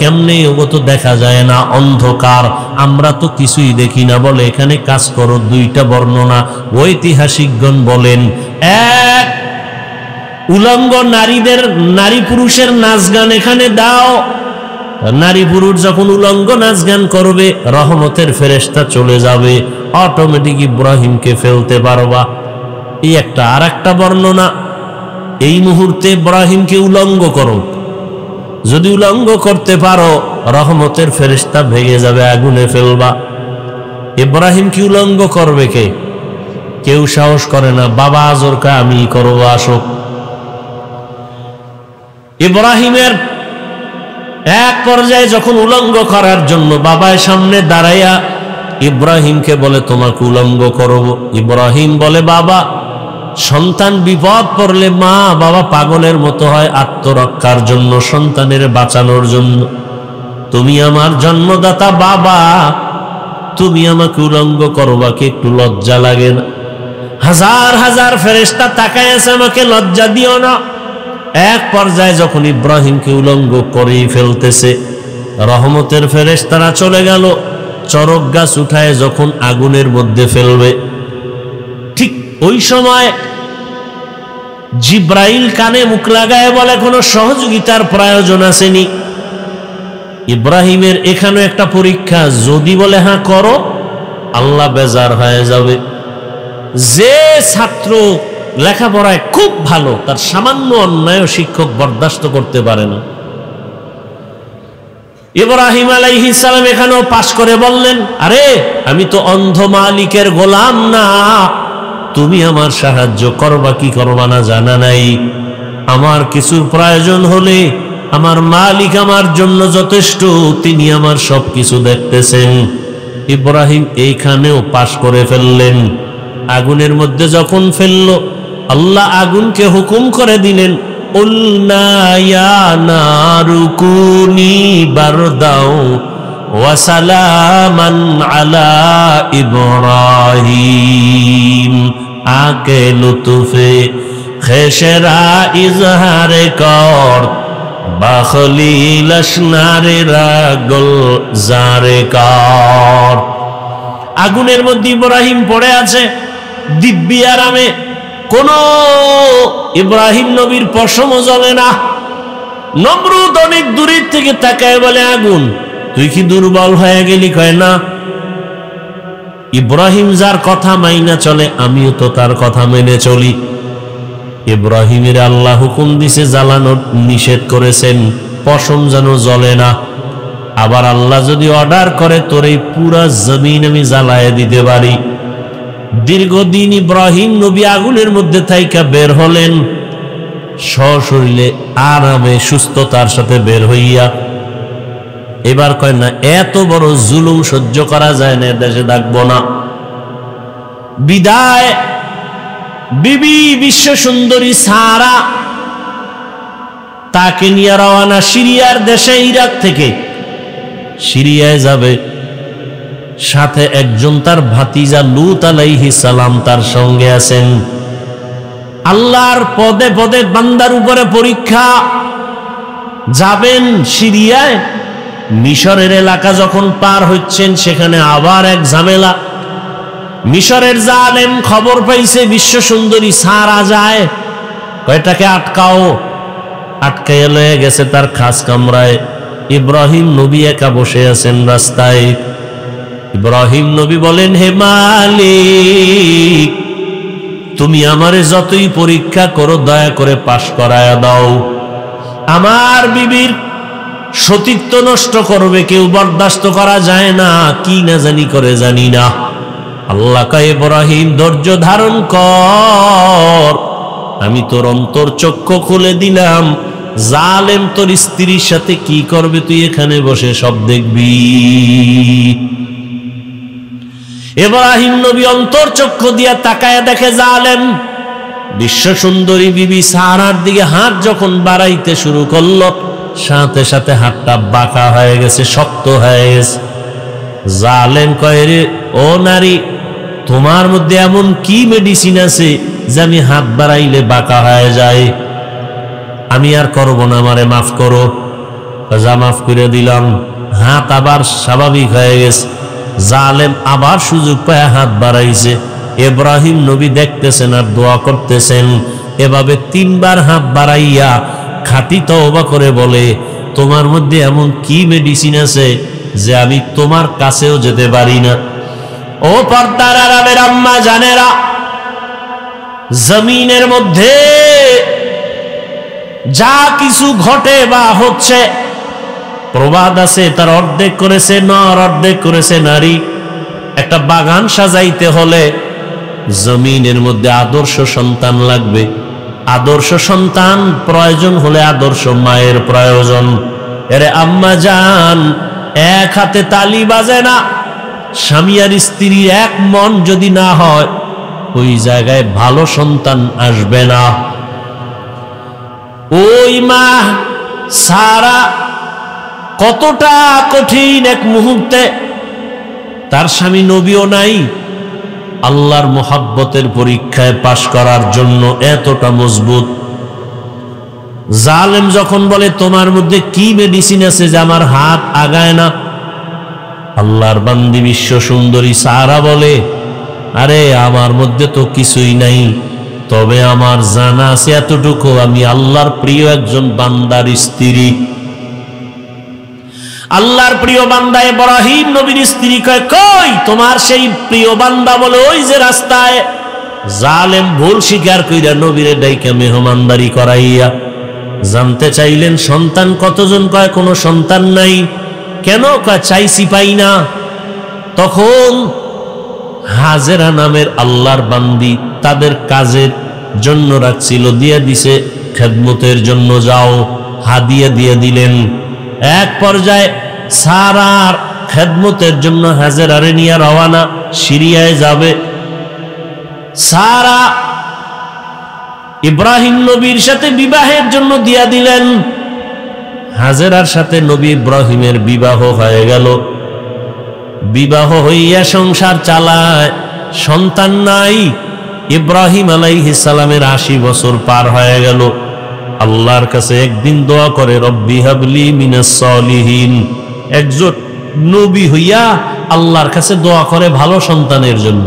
কেমনে ওগো তো দেখা যায় না, অন্ধকার, আমরা তো কিছুই দেখি না। বলে এখানে কাজ করো, দুইটা বর্ণনা ঐতিহাসিকগণ বলেন। এক, উলঙ্গ নারীদের, নারী পুরুষের নাচ গান এখানে দাও। নারী পুরুষ যখন উলঙ্গ নাচ গান করবে, রহমতের ফেরেশতা চলে যাবে, অটোমেটিক ইব্রাহিমকে ফেলতে পারবা। এই একটা। আর একটা বর্ণনা, এই মুহূর্তে ইব্রাহিমকে উলঙ্গ করো, যদি উলঙ্গ করতে পারো রহমতের ফেরেশতা ভেঙে যাবে, আগুনে ফেলবা। ইব্রাহিমকে উলঙ্গ করবে কে? কেউ সাহস করে না। বাবা আজরকা আমি করবো, আসো। ইব্রাহিমের এক পর্যায়ে যখন উলঙ্গ করার জন্য বাবার সামনে দাঁড়াইয়া ইব্রাহিমকে বলে, তোমাকে উলঙ্গ করব। ইব্রাহিম বলে, বাবা, সন্তান বিপদ পড়লে মা বাবা পাগলের মতো হয় আত্মরক্ষার জন্য, সন্তানের বাঁচানোর জন্য। তুমি আমার জন্মদাতা বাবা, তুমি আমাকে উলঙ্গ করবা, কি একটু লজ্জা লাগে না? হাজার হাজার ফেরেশতা তাকায় আছে, আমাকে লজ্জা দিও না। এক পর্যায়ে যখন ইব্রাহিমকে উলঙ্গ করেই ফেলতেছে, রহমতের ফেরেশতারা চলে গেল। চরক গাছ উঠায় যখন আগুনের মধ্যে ফেলবে, ঠিক ওই সময় জিব্রাইল কানে মুখ লাগায় বলে, কোনো সহযোগিতার প্রয়োজন আসেনি। ইব্রাহিমের এখানে একটা পরীক্ষা, যদি বলে হ্যাঁ করো, আল্লাহ বেজার হয়ে যাবে। যে ছাত্র লেখাপড়ায় খুব ভালো, তার সামান্য অন্যায় শিক্ষক বরদাস্ত করতে পারে না। ইব্রাহিম আলাইহিস সালাম এখানেও পাশ করে বললেন, আরে আমি তো অন্ধ মালিকের গোলাম না, তুমি আমার সাহায্য করবা কি করবা না জানা নাই। আমার কিছুর প্রয়োজন হলে আমার মালিক আমার জন্য যথেষ্ট, তিনি আমার সবকিছু দেখতেছেন। ইব্রাহিম এইখানেও পাশ করে ফেললেন। আগুনের মধ্যে যখন ফেললো, আল্লাহ আগুনকে হুকুম করে দিলেন, উলনা ইয়া নারু কুনি বারদাও ওয়া সালামান আলা ইব্রাহিম। আকে লুতুফে খেশরা ইজহারে কর, বাখলিল আসনারে রাগল জারে কর। আগুনের মধ্যে ইব্রাহিম পড়ে আছে দিব্যি আরামে, কোন ইব্রাহিম নবীর পশমও জ্বলে না। নমরুদ অনেক দূরের থেকে তাকায় বলে, আগুন তুই কি দুর্বল হয়ে গেলি? কয় না, ইব্রাহিম যার কথা মাইনা চলে, আমিও তো তার কথা মেনে চলি। ইব্রাহিমের আল্লাহ হুকুম দিছে জ্বালানোর, নিষেধ করেছেন পশম যেন জ্বলে না। আবার আল্লাহ যদি অর্ডার করে, তোর এই পুরা জমিন আমি জ্বালায় দিতে পারি। দীর্ঘদিন ইব্রাহিম নবী আগুনের মধ্যে থাইকা বের হলেন, সশরীরে আরামে সুস্থতার সাথে বের হইয়া। এবার কয় না, এত বড় জুলুম সহ্য করা যায় না, দেশে থাকবো না। বিদায় বিবি বিশ্ব সুন্দরী সারা, তাকে নিয়ে রওনা সিরিয়ার দেশে, ইরাক থেকে সিরিয়ায় যাবে। সাথে একজন তার ভাতিজা লূত আলাইহিস সালাম তার সঙ্গে আছেন। আল্লাহর পদে পদে বান্দার উপরে পরীক্ষা। যাবেন সিরিয়ায়, মিশরের এলাকা যখন পার হচ্ছেন, সেখানে আবার এক ঝামেলা। মিশরের জালেম খবর পাইছে বিশ্ব সুন্দরী সারা যায়, কয়টাকে আটকাও। আটকাইয়া লয়ে গেছে তার খাস কামরায়। ইব্রাহিম নবী একা বসে আছেন রাস্তায়। ইব্রাহিম নবী বলেন, হে মালিক, তুমি আমারে যতই পরীক্ষা করো, দয়া করে পাশ করায়া দাও। আমার বিবির সতীত্ব নষ্ট করবে কেউ, বরদাস্ত করা যায় না। কি না জানি করে জানি না। আল্লাহ কয়, ইব্রাহিম ধৈর্য ধারণ কর, আমি তোর অন্তর চক্ষু খুলে দিলাম। জালেম তোর স্ত্রীর সাথে কি করবে তুই এখানে বসে সব দেখবি। ইব্রাহিম নবী অন্তর্চক্ষু দিয়া তাকায়া দেখে জালেম বিশ্ব সুন্দরী বিবি সারার দিকে হাত যখন বাড়াইতে শুরু করলো, সাথে সাথে হাতটা বাঁকা হয়ে গেছে, শক্ত হয়ে গেছে। জালেম কয়, রে ও নারী, তোমার মধ্যে এমন কি মেডিসিন আছে যে আমি হাত বাড়াইলে বাঁকা হয়ে যায়? আমি আর করবো না, আমারে মাফ করো। যা, মাফ করে দিলাম। হাত আবার স্বাভাবিক হয়ে গেছে। জালেম আবার সুযোগ পায় হাত বাড়াইছে। ইব্রাহিম নবী দেখতেছেন আর দোয়া করতেছেন। এভাবে 3 বার হাত বাড়াইয়া খাঁটি তওবা করে বলে, তোমার মধ্যে এমন কি মেডিসিন আছে যে আমি তোমার কাছেও যেতে পারি না? ও পর্দার আড়ালের আম্মা জানেরা, জমিনের মধ্যে যা কিছু ঘটে বা হচ্ছে, প্রবাদ আছে তার অর্ধেক করেছে নর, অর্ধেক করেছে নারী। একটা বাগান সাজাইতে হলে জমিনের মধ্যে আদর্শ সন্তান লাগবে। আদর্শ সন্তান প্রয়োজন হলে আদর্শ মায়ের প্রয়োজন। এরে আম্মা জান, এক হাতে তালি বাজে না। স্বামী আর স্ত্রীর এক মন যদি না হয়, ওই জায়গায় ভালো সন্তান আসবে না। ওই মা সারা কতটা কঠিন এক মুহূর্তে, তার স্বামী নবীও নাই, আল্লাহর মোহাব্বতের পরীক্ষায় পাশ করার জন্য এতটা মজবুত। জালেম যখন বলে, তোমার মধ্যে কি মেডিসিন আছে যে আমার হাত আগায় না? আল্লাহর বান্দি বিশ্ব সুন্দরী সারা বলে, আরে আমার মধ্যে তো কিছুই নাই, তবে আমার জানা আছে এতটুকু, আমি আল্লাহর প্রিয় একজন বান্দার স্ত্রী। আল্লাহর প্রিয় বান্দা ইব্রাহিম নবীর স্ত্রী কয়, কই তোমার সেই প্রিয় বান্দা? বলে, ওই যে রাস্তায়। জালেম ভুল স্বীকার কইরা নবীরে ডাইকা মেহমানদারি করাইয়া জানতে চাইলেন সন্তান কতজন? কয় কোনো সন্তান নাই। কেন? কয় চাইছি পাই না। তখন হাজেরা নামের আল্লাহর বান্দি তাদের কাজের জন্য রাখছিল, দিয়ে দিছে খেদমতের জন্য, যাও হাদিয়া দিয়ে দিলেন। এক পর্যায়ে সারার খেদমতের জন্য হাজেরারে নিয়ে রওয়ানা, সিরিয়ায় যাবে। সারা ইব্রাহিম নবীর সাথে বিবাহের জন্য দিয়া দিলেন। হাজেরার সাথে নবী ইব্রাহিমের বিবাহ হয়ে গেল। বিবাহ হইয়া সংসার চালায়, সন্তান নাই। ইব্রাহিম আলাইহিস সালামের 80 বছর পার হয়ে গেল। আল্লাহর কাছে একদিন দোয়া করে, রব্বি হাবলি মিনাস সলিহিন। একজন নবী হইয়া আল্লাহর কাছে দোয়া করে ভালো সন্তানের জন্য।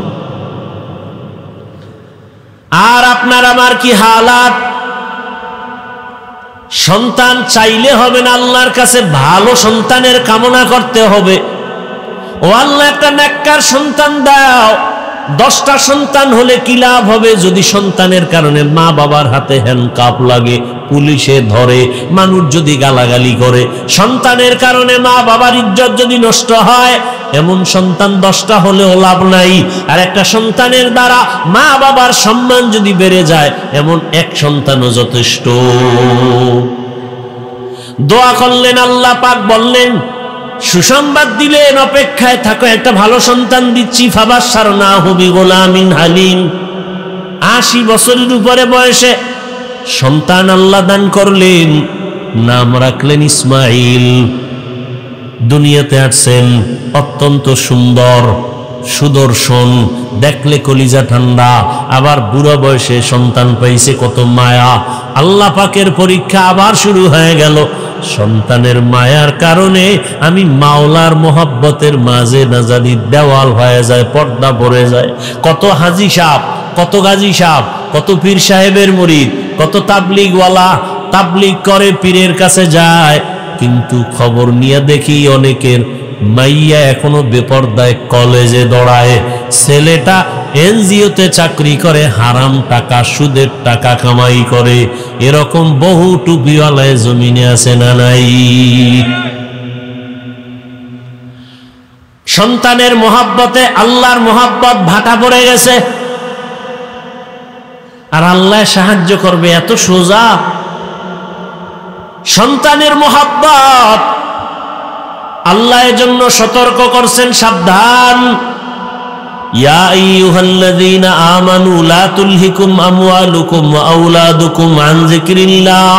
আর আপনার আমার কি হালাত? সন্তান চাইলে হবে না, আল্লাহর কাছে ভালো সন্তানের কামনা করতে হবে। ও আল্লাহ, একটা নেককার সন্তান দাও। 10টা সন্তান হলে কি লাভ হবে যদি সন্তানের কারণে মা বাবার হাতে হ্যান্ডকাপ লাগে, পুলিশে ধরে, মানুষ যদি গালাগালি করে, সন্তানের কারণে মা বাবার ইজ্জত যদি নষ্ট হয়, এমন সন্তান 10টা হলেও লাভ নাই। আর একটা সন্তানের দ্বারা মা বাবার সম্মান যদি বেড়ে যায়, এমন এক সন্তানও যথেষ্ট। দোয়া করলেন, আল্লাহ পাক বললেন, সুসংবাদ দিলেন, অপেক্ষায় থাকো, একটা ভালো সন্তান দিচ্ছি। ফাবাশশারনাহু বিগুলামিন হালিম। 80 বছরের উপরে বয়সে সন্তান আল্লাহ দান করলেন, নাম রাখলেন ইসমাইল। দুনিয়াতে আসছেন অত্যন্ত সুন্দর, সুদর্শন, দেখলে কলিজা ঠান্ডা। আবার বুড়া বয়সে সন্তান পাইছে, কত মায়া। আল্লাহ পাকের পরীক্ষা আবার শুরু হয়ে গেল। সন্তানের মায়ার কারণে আমি মাওলার মোহাব্বতের মাঝে না জানি দেওয়াল হয়ে যায়, পর্দা পড়ে যায়। কত হাজি সাহেব, কত গাজী সাহেব, কত পীর সাহেবের মুরিদ, কত তাবলিগওয়ালা তাবলিগ করে, পীরের কাছে যায়, কিন্তু খবর নিয়ে দেখি অনেকের মাইয়া এখনো বেপরদায় কলেজে দৌড়ায়, ছেলেটা এনজিওতে চাকরি করে, হারাম টাকা সুদের টাকা কামাই করে। এরকম বহু টুপিওয়ালায় জমিনে আছে না নাই? সন্তানের মোহাব্বতে আল্লাহর মোহাব্বত ভাটা পড়ে গেছে। আর আল্লাহ সাহায্য করবে এত সোজা? সন্তানের মোহাব্বত আল্লাহ এর জন্য সতর্ক করছেন, সাবধান। ইয়া আইয়ুহাল্লাযীনা আমানু লা তুলহিকুম আমওয়ালুকুম ওয়া আওলাদুকুম আন যিকরিল্লাহ।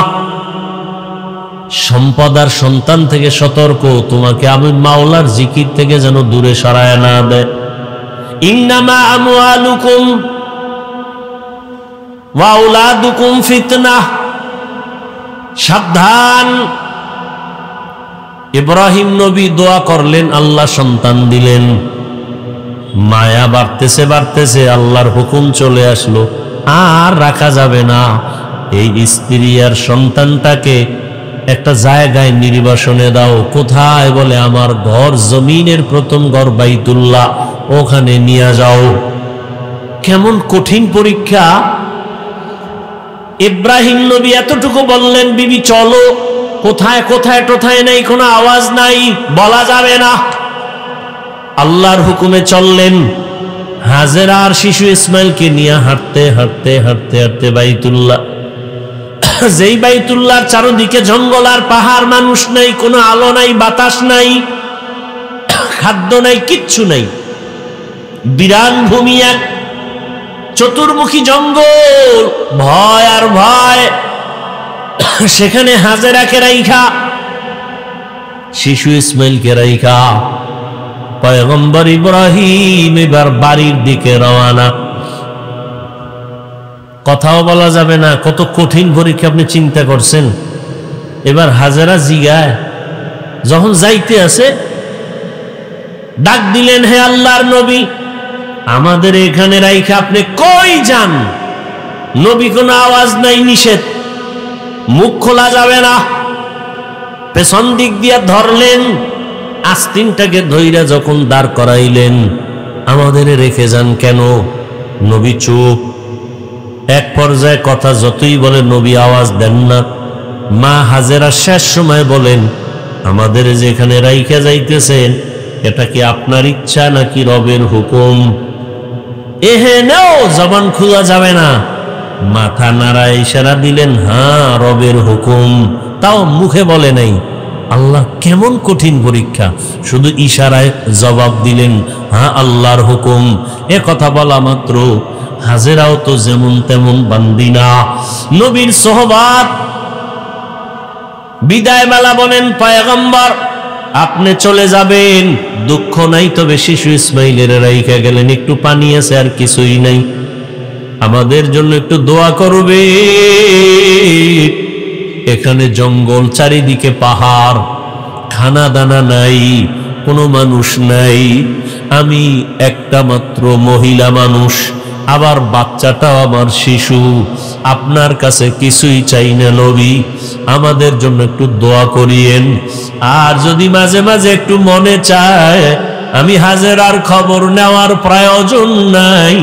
সম্পদ আর সন্তান থেকে সতর্ক, তোমাকে আমি মাওলার জিকির থেকে যেন দূরে সরায় না দেয়। ইন্নামা আমওয়ালুকুম ওয়া আওলাদুকুম ফিতনাহ, সাবধান। ইব্রাহিম নবী দোয়া করলেন, আল্লাহ সন্তান দিলেন। মায়া বাড়তেছে বাড়তেছে, আল্লাহর হুকুম চলে আসলো, আর রাখা যাবে না। এই স্ত্রী আর সন্তানটাকে একটা জায়গায় নির্বাসনে দাও। কোথায়? বলে আমার ঘর, জমিনের প্রথম ঘর বাইতুল্লাহ, ওখানে নিয়ে যাও। কেমন কঠিন পরীক্ষা! ইব্রাহিম নবী এতটুকু বললেন, বিবি চলো। কোথায় কোথায় টোথায় নাই, কোনো আওয়াজ নাই, বলা যাবে না। আল্লাহর হুকুমে চললেন। হাজেরা আর শিশু ইসমাইলকে নিয়ে হাঁটতে হাঁটতে হাঁটতে হাঁটতে বাইতুল্লাহ, যেই বাইতুল্লাহর চারদিকে জঙ্গল আর পাহাড়, মানুষ নাই, কোনো আলো নাই, বাতাস নাই, খাদ্য নাই, কিচ্ছু নাই, বিরান ভূমি, এক চতুর্মুখী জঙ্গল, ভয় আর ভয়। সেখানে হাজেরাকে রাইখা, শিশু ইসমাইলকে রাইখা পয়গম্বর ইব্রাহিম এবার বাড়ির দিকে রওয়ানা। কথাও বলা যাবে না। কত কঠিন পরীক্ষা আপনি চিন্তা করছেন। এবার হাজেরা জিগায়, যখন যাইতে আছে ডাক দিলেন, হে আল্লাহর নবী, আমাদের এখানে রাইখা আপনি কই যান? নবী কোনো আওয়াজ নাই, নিষেধ, মুখ খোলা যাবে না। পেছন দিক দিয়া ধরলেন, আস্তিনটাকে ধইরা যখন দাঁড় করাইলেন, আমাদের রেখে যান কেন? নবী চুপ। এক পর্যায়ে কথা যতই বলে নবী আওয়াজ দেন না। মা হাজেরা শেষ সময় বলেন, আমাদের যেখানে রাইখা যাইতেছেন, এটা কি আপনার ইচ্ছা নাকি রবের হুকুম? এহে নাও, জবান খোলা যাবে না। মাথা নাড়ায় ইশারা দিলেন, হ্যাঁ রবের হুকুম। তাও মুখে বলে নাই। আল্লাহ কেমন কঠিন পরীক্ষা! শুধু ইশারায় জবাব দিলেন, হ্যাঁ আল্লাহর হুকুম। এ কথা বলা মাত্র হাজেরাও তো যেমন তেমন বান্দিনা, নবীর সোহবাত। বিদায় বেলা বলেন, পয়গম্বর আপনি চলে যাবেন, দুঃখ নাই, তবে শিশু ইসমাইলের রাইখা গেলেন, একটু পানি আছে আর কিছুই নাই, আমাদের জন্য একটু দোয়া করবে। এখানে জঙ্গল, চারিদিকে পাহাড়, খানা দানা নাই, কোনো মানুষ নাই, আমি একটা মাত্র মহিলা মানুষ, আবার বাচ্চাটাও আমার শিশু, আপনার কাছে কিছুই চাই না নবী, আমাদের জন্য একটু দোয়া করিয়েন। আর যদি মাঝে মাঝে একটু মনে চায়, আমি হাজেরার খবর নেওয়ার প্রয়োজন নাই,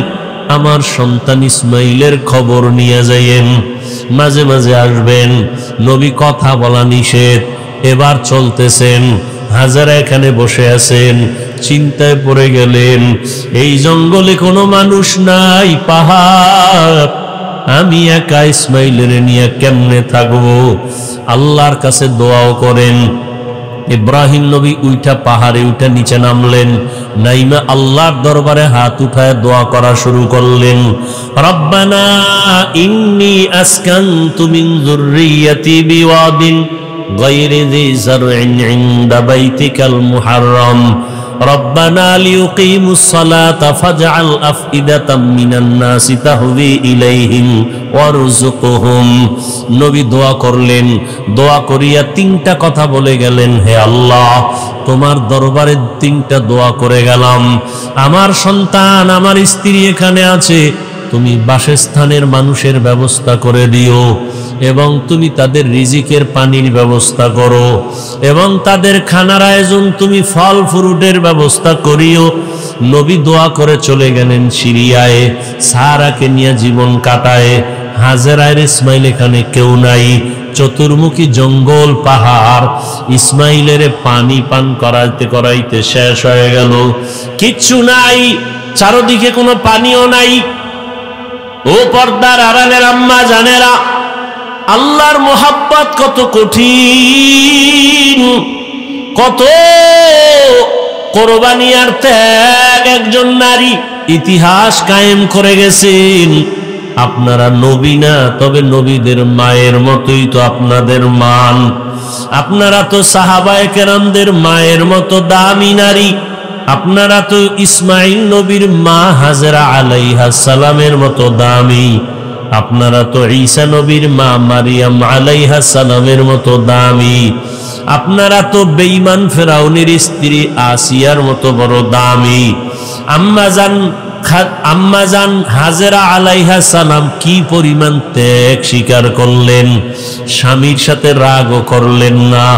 আমার সন্তান ইসমাইলের খবর নিয়ে যাইয়েন, মাঝে মাঝে আসবেন। নবী কথা বলা নিষেধ। এবার চলতেছেন, হাজেরা এখানে বসে আছেন, চিন্তায় পড়ে গেলেন, এই জঙ্গলে কোনো মানুষ নাই, পাহাড়, আমি একা ইসমাইলের নিয়ে কেমনে থাকবো? আল্লাহর কাছে দোয়াও করেন। ইব্রাহিম নবী উইঠা পাহাড়ে উঠে নিচে নামলেন, নাইমা আল্লাহর দরবারে হাত উঠায় দোয়া করা শুরু করলেন। রব্বানা ইন্নী আসকানতু মিন যুররিয়্যাতি বিওয়াদিন গায়রি যি যারইন ইনদা বাইতিকাল মুহাররম রব্বানা লিয়ুকিমুস সালাতা ফাজআল আফইদাতাম মিনান নাসি তাহবি ইলাইহিম ওয়ারযুকহুম। নবী দোয়া করলেন। দোয়া করিয়া তিনটা কথা বলে গেলেন, হে আল্লাহ, তোমার দরবারে তিনটা দোয়া করে গেলাম। আমার সন্তান, আমার স্ত্রী এখানে আছে, তুমি বাসস্থানের মানুষের ব্যবস্থা করে দিও, এবং তুমি তাদের রিজিকের পানির ব্যবস্থা করো, এবং তাদের খানার আয়োজন তুমি ফল ফ্রুটের ব্যবস্থা করিও। নবী দোয়া করে চলে গেলেন সিরিয়ায়, সারাকে নিয়ে জীবন কাটায়। হাজেরার ইসমাইল এখানে কেউ নাই, চতুর্মুখী জঙ্গল, পাহাড়। ইসমাইলের পানি পান করাইতে করাইতে শেষ হয়ে গেল, কিচ্ছু নাই, চারদিকে কোনো পানিও নাই। ও পর্দার আড়ালের আম্মা জানেরা, আল্লাহর মোহাব্বত কত কঠিন, কত কোরবানি আর ত্যাগ। এক একজন নারী ইতিহাস কায়েম করে গেছেন। আপনারা নবী না, তবে নবীদের মায়ের মতোই তো আপনাদের মান। আপনারা তো সাহাবায়ে কেরামদের মায়ের মতো দামি নারী। আপনারা তো ইসমাইল নবীর মা হাজেরা আলাইহিস সালামের মতো দামি। আপনারা তো ঈসা নবীর মা মারিয়াম আলাইহিস সালামের মতো দামি। আপনারা তো বেঈমান ফেরাউনের স্ত্রী আসিয়ার মতো বড় দামি। আম্মাজান হাজেরা আলাইহিস সালাম কি পরিমাণ ত্যাগ স্বীকার করলেন, স্বামীর সাথে রাগও করলেন না।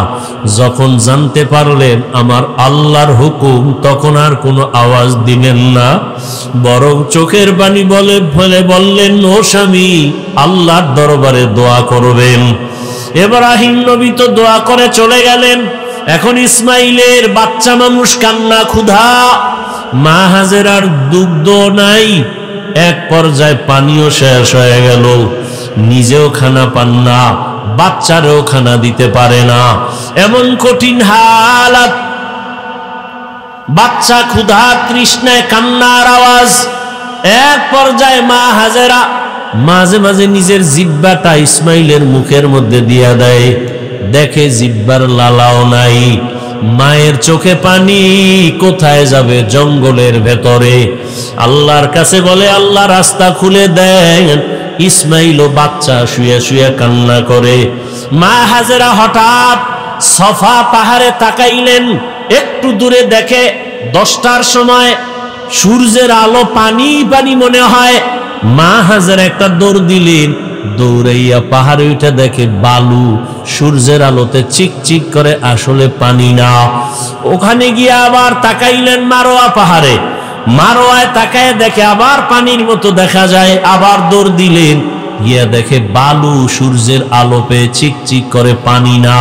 যখন জানতে পারলেন আমার আল্লাহর হুকুম, তখন আর কোনো আওয়াজ দিলেন না, বরং চোখের পানি বলে বললেন, ও স্বামী, আল্লাহর দরবারে দোয়া করবেন। ইব্রাহিম নবী তো দোয়া করে চলে গেলেন। এখন ইসমাইলের বাচ্চা মানুষ কান্না, ক্ষুধা, মা হাজেরার দুগ্ধ নাই, এক পর্যায়ে পানিও শেষ হয়ে গেল, নিজেও খানা পান না, বাচ্চারেও খানা দিতে পারে না, এমন কঠিন হালাত। বাচ্চা ক্ষুধা তৃষ্ণায় কান্নার আওয়াজ। এক পর্যায়ে মা হাজেরা মাঝে মাঝে নিজের জিহ্বাটা ইসমাইলের মুখের মধ্যে দিয়া দেয়, দেখে জিহ্বার লালাও নাই। মায়ের চোখে পানি, কোথায় যাবে? জঙ্গলের ভেতরে। আল্লাহর কাছে বলে, আল্লাহ রাস্তা খুলে দেন। ইসমাইল ও বাচ্চা শুয়ে শুয়ে কান্না করে। মা হাজেরা হঠাৎ সফা পাহাড়ে তাকাইলেন, একটু দূরে দেখে 10টার সময় সূর্যের আলো পানি পানি মনে হয়। মা হাজেরা একটা দৌড় দিলেন, দৌড়াইয়া পাহাড়ে উঠে দেখে বালু, সূর্যের আলোতে চিকচিক করে, আসলে পানি না। ওখানে গিয়ে আবার তাকাইলেন মারোয়া পাহাড়ে, মারোয়ায় তাকায় দেখে আবার পানির মতো দেখা যায়, আবার দৌড় দিলেন, গিয়া দেখে বালু, সূর্যের আলো পেয়ে চিকচিক করে, পানি না।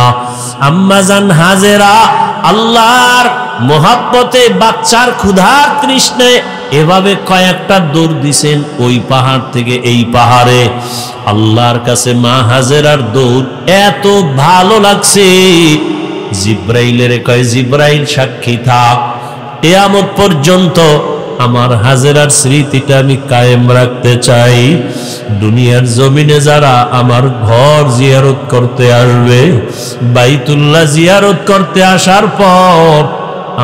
আম্মাজান হাজেরা আল্লাহর মোহাব্বতে, বাচ্চার ক্ষুধার তৃষ্ণায় এভাবে কয়েকটা দৌড় দিছেন, ওই পাহাড় থেকে এই পাহাড়ে। আল্লাহর কাছে মা হাজেরার দৌড় এত ভালো লাগছে, জিব্রাইলের কয়, জিব্রাইল সাক্ষী থাক, কিয়ামত পর্যন্ত আমার হাজেরার স্মৃতিটা আমি কায়েম রাখতে চাই। দুনিয়ার জমিনে যারা আমার ঘর জিয়ারত করতে আসবে, বাইতুল্লাহ জিয়ারত করতে আসার পর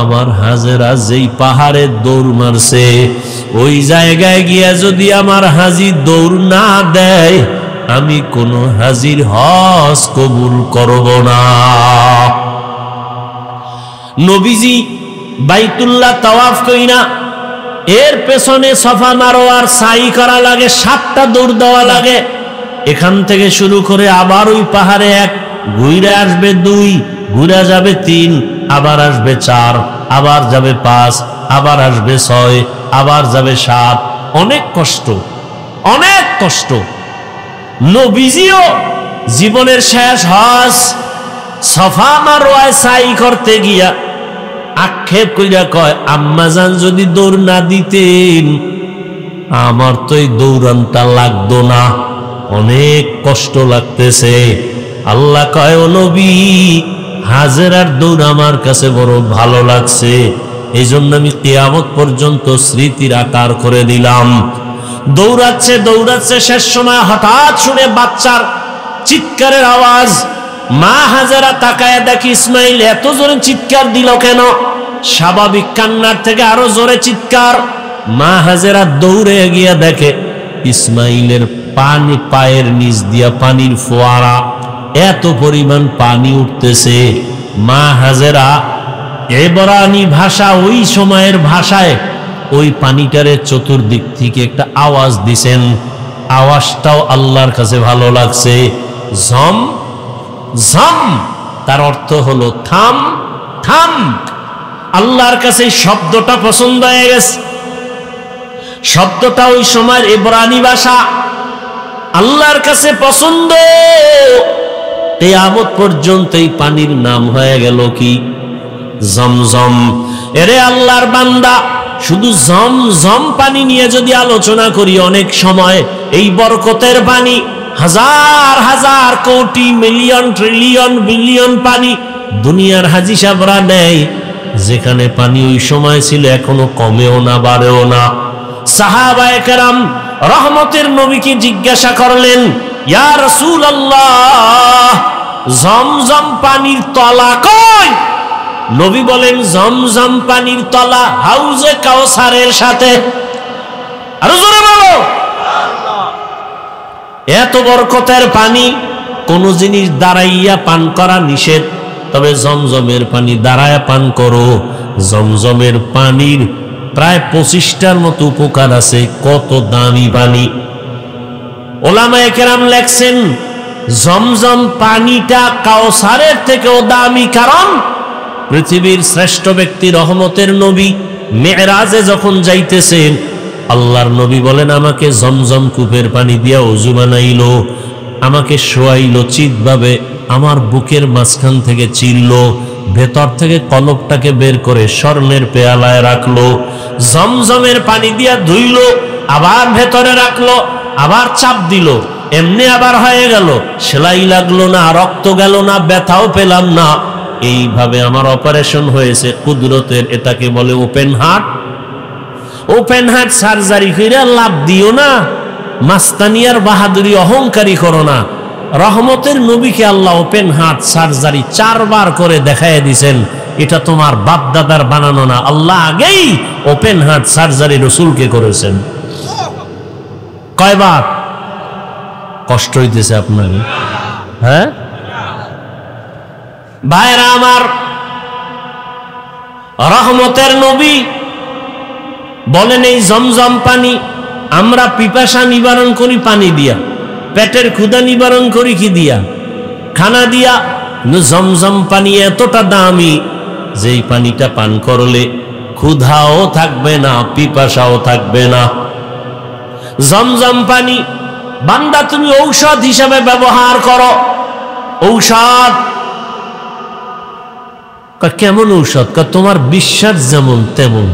আমার হাজেরা যেই পাহাড়ে দৌড় মারছে, ওই জায়গায় গিয়া যদি আমার হাজি দৌড় না দেয়, আমি কোনো হাজির হজ কবুল করব না। নবীজি বাইতুল্লাহ তাওয়াফ কইরা এর পেছনে সফা মারোয়ার সাই করা লাগে, 7টা দৌড় দেওয়া লাগে। এখান থেকে শুরু করে আবার ওই পাহাড়ে 1, ঘুরে আসবে 2, ঘুরে যাবে 3, আবার আসবে 4, আবার যাবে 5, আবার আসবে 6, আবার যাবে 7। অনেক কষ্ট, অনেক কষ্ট। নবীজিও জীবনের শেষ হজ সফা মারওয়ায় সাই করতে গিয়া আক্ষেপ কইরা কয়, আম্মাজান যদি দৌড় না দিতেন, আমার তো এই দৌড়ানটা লাগতো না, অনেক কষ্ট লাগতেছে। আল্লাহ কয়, ও নবী, হাজেরার দৌড় আমার কাছে বড় ভালো লাগছে, এই জন্য আমি কিয়ামত পর্যন্ত স্মৃতির আকার করে দিলাম। দৌড়াচ্ছে দৌড়াচ্ছে, শেষ সময় হঠাৎ শুনে বাচ্চার চিৎকারের আওয়াজ। মা হাজেরা তাকায় দেখি ইসমাইল এত জোরে চিৎকার দিল কেন? স্বাভাবিক কান্নার থেকে আরো জোরে চিৎকার। মা হাজেরা দৌড়ে গিয়া দেখে ইসমাইলের পানি, পায়ের নিচ দিয়া পানির ফোয়ারা, এত পরিমাণ পানি উঠতেছে। মা হাজেরা এবরানি ভাষা, ওই সময়ের ভাষায় ওই পানিটারে চতুর্দিক থেকে একটা আওয়াজ দিছেন। আওয়াজটাও আল্লাহর কাছে ভালো লাগছে, ঝম ঝম, তার অর্থ হলো থাম থাম। আল্লাহর কাছে শব্দটা পছন্দ হয়ে গেছে। শব্দটা ওই সময়ের ইব্রানি ভাষা, আল্লাহর কাছে পছন্দ। কিয়ামত পর্যন্ত এই পানির নাম হয়ে গেল কি? জমজম। এরে আল্লাহর বান্দা, শুধু জমজম পানি নিয়ে যদি আলোচনা করি, অনেক সময় এই বরকতের পানি, হাজার হাজার কোটি মিলিয়ন ট্রিলিয়ন বিলিয়ন পানি দুনিয়ার হাজি সাহেবরা নেয়, যেখানে পানি ওই সময় ছিল এখনো কমেও না বাড়েও না। সাহাবায়ে কেরাম রহমতের নবীকে জিজ্ঞাসা করলেন, ইয়া রাসূলুল্লাহ, জমজম পানির তলা কই? নবী বলেন, জমজম পানির তলা হাউজে কাউসারের সাথে। আরো জোরে বলো। এত বরকতের পানি, কোন জিনিস দাঁড়াইয়া পান করা নিষেধ, তবে জমজমের পানি দাঁড়ায়া পান করো। জমজমের পানির প্রায় 25টার মতো উপকার আছে। কত দামি পানি! ওলামায়ে কেরাম লেখছেন, জমজম পানিটা কাউসারের থেকেও দামি, কারণ পৃথিবীর শ্রেষ্ঠ ব্যক্তি রহমতের নবী মেরাজে যখন যাইতেছেন, আল্লাহর নবী বলেন, আমাকে জমজম কূপের পানি দিয়া ওযু বানাইলো, আমাকে শোয়াইলো চিৎভাবে, আমার বুকের মাঝখান থেকে চিরলো, ভেতর থেকে কলবটাকে বের করে স্বর্ণের পেয়ালায় রাখলো, জমজমের পানি দিয়া ধুইলো, আবার ভেতরে রাখলো, আবার চাপ দিল, এমনি আবার হয়ে গেল, সেলাই লাগলো না, রক্ত গেল না, ব্যথাও পেলাম না। এইভাবে আমার অপারেশন হয়েছে কুদরতের। এটাকে বলে open heart. Open heart surgery করে লাভ দিও না, মাস্তানিয়ার বাহাদুরি অহংকারী করো না। রহমতের নবীকে আল্লাহ ওপেন হার্ট সার্জারি 4 বার করে দেখাইয়া দিছেন। এটা তোমার বাপ দাদার বানানো না, আল্লাহ আগেই ওপেন হার্ট সার্জারি রসুলকে করেছেন। কয়বার? কষ্ট হইতেছে আপনার? হ্যাঁ ভাইরা আমার, রহমতের নবী বলেন, এই জমজম পানি আমরা পিপাসা নিবারণ করি পানি দিয়া, পেটের ক্ষুধা নিবারণ করি কি দিয়া? খানা দিয়া। জমজম পানি এতটা দামি যে এই পানিটা পান করলে ক্ষুধাও থাকবে না, পিপাসাও থাকবে না। জমজম পানি বান্দা তুমি ঔষধ হিসাবে ব্যবহার করো। ঔষধ কেমন ঔষধ? তোমার বিশ্বাস যেমন তেমন।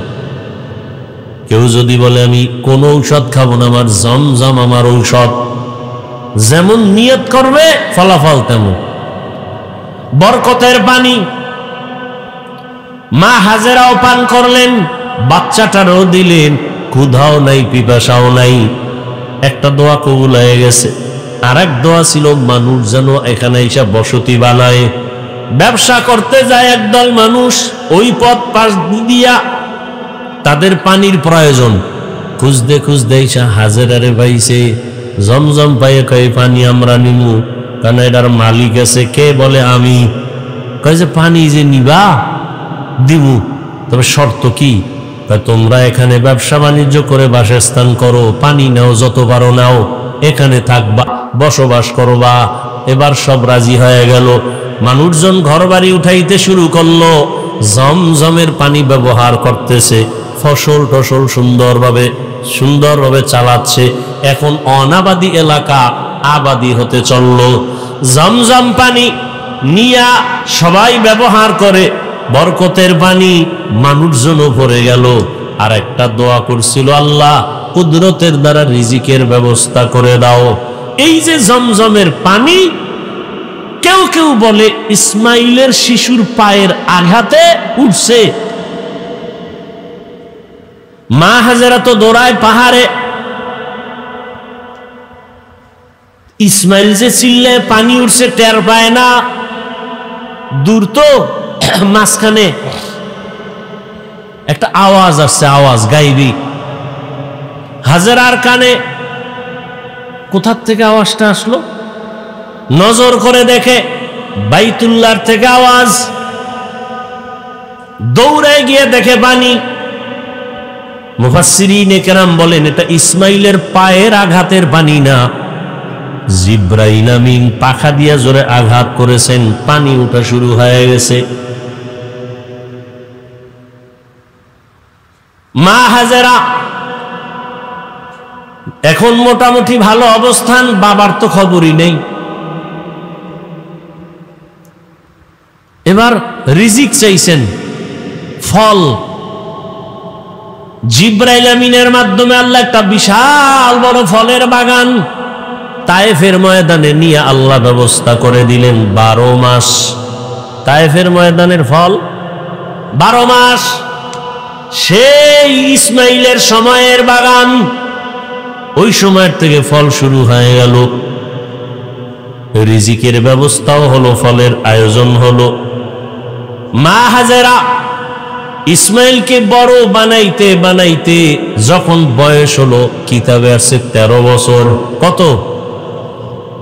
কেউ যদি বলে আমি কোন ঔষধ খাবো না, আমার জমজম আমার ঔষধ, যেমন নিয়ত করবে ফলাফল তেমন। বরকতের পানি মা হাজেরাও পান করলেন, বাচ্চাটারও দিলেন, ক্ষুধাও নাই, পিপাসাও নাই। একটা দোয়া কবুল হয়ে গেছে। আর এক দোয়া ছিল, মানুষ যেন এখানে এসে বসতি বানায়। ব্যবসা করতে যায় একদল মানুষ, ওই পথ পাশ দিয়া তাদের পানির প্রয়োজন, খুঁজতে খুঁজতে এসে হাজেরারে পাইছে। জমজম পাইয়ে কয়, পানি আমরা নিমু, কারণ এটার মালিক আছে। কে? বলে আমি। কয় যে পানি যে নিবা দিমু, তবে শর্ত কি? তোমরা এখানে ব্যবসা বাণিজ্য করে বাসস্থান করো, পানি নাও, যত পারো নাও, এখানে থাকবা, বসবাস করবা। এবার সব রাজি হয়ে গেল। মানুষজন ঘর বাড়ি উঠাইতে শুরু করলো, জমজমের পানি ব্যবহার করতেছে, ফসল টসল সুন্দরভাবে চালাচ্ছে। এখন অনাবাদী এলাকা আবাদী হতে চললো। জমজম পানি নিয়া সবাই ব্যবহার করে, বরকতের পানি মানুষজনও ভরে গেল। আর একটা দোয়া করছিল, আল্লাহ কুদরতের দ্বারা রিজিকের ব্যবস্থা করে দাও। এই যে জমজমের পানি, কেউ কেউ বলে ইসমাইলের শিশুর পায়ের আঘাতে উঠছে। মা হাজেরা তো দৌড়ায় পাহাড়ে, ইসমাইল যে চিল্লায় পানি উঠছে টের পায় না, দূর তো, মাঝখানে একটা আওয়াজ আসছে, আওয়াজ গাইবি। হাজেরার কানে কোথার থেকে আওয়াজটা আসলো? নজর করে দেখে বাইতুল্লাহর থেকে আওয়াজ। দৌড়ে গিয়ে দেখে পানি। মুফাসসিরিনে কেরাম বলেন, এটা ইসমাইলের পায়ের আঘাতের পানি না, জিব্রাইল আমিন পাখা দিয়া জোরে আঘাত করেছেন, পানি ওঠা শুরু হয়ে গেছে। মা হাজেরা এখন মোটামুটি ভালো অবস্থান, বাবার তো খবরই নেই। এবার রিজিক চাইছেন, ফল। জিব্রাইল আমিনের মাধ্যমে আল্লাহ একটা বিশাল বড় ফলের বাগান তায়েফের ময়দানে নিয়ে আল্লাহ ব্যবস্থা করে দিলেন। 12 মাস তায়েফের ময়দানের ফল 12 মাস সেই ইসমাইলের সময়ের বাগান, ওই সময়ের থেকে ফল শুরু হয়ে গেল, রিজিকের ব্যবস্থাও হলো, ফলের আয়োজন হলো। মা হাজেরা ইসমাইলকে বড় বানাইতে বানাইতে যখন বয়স হলো, কিতাবে আছে 13 বছর। কত?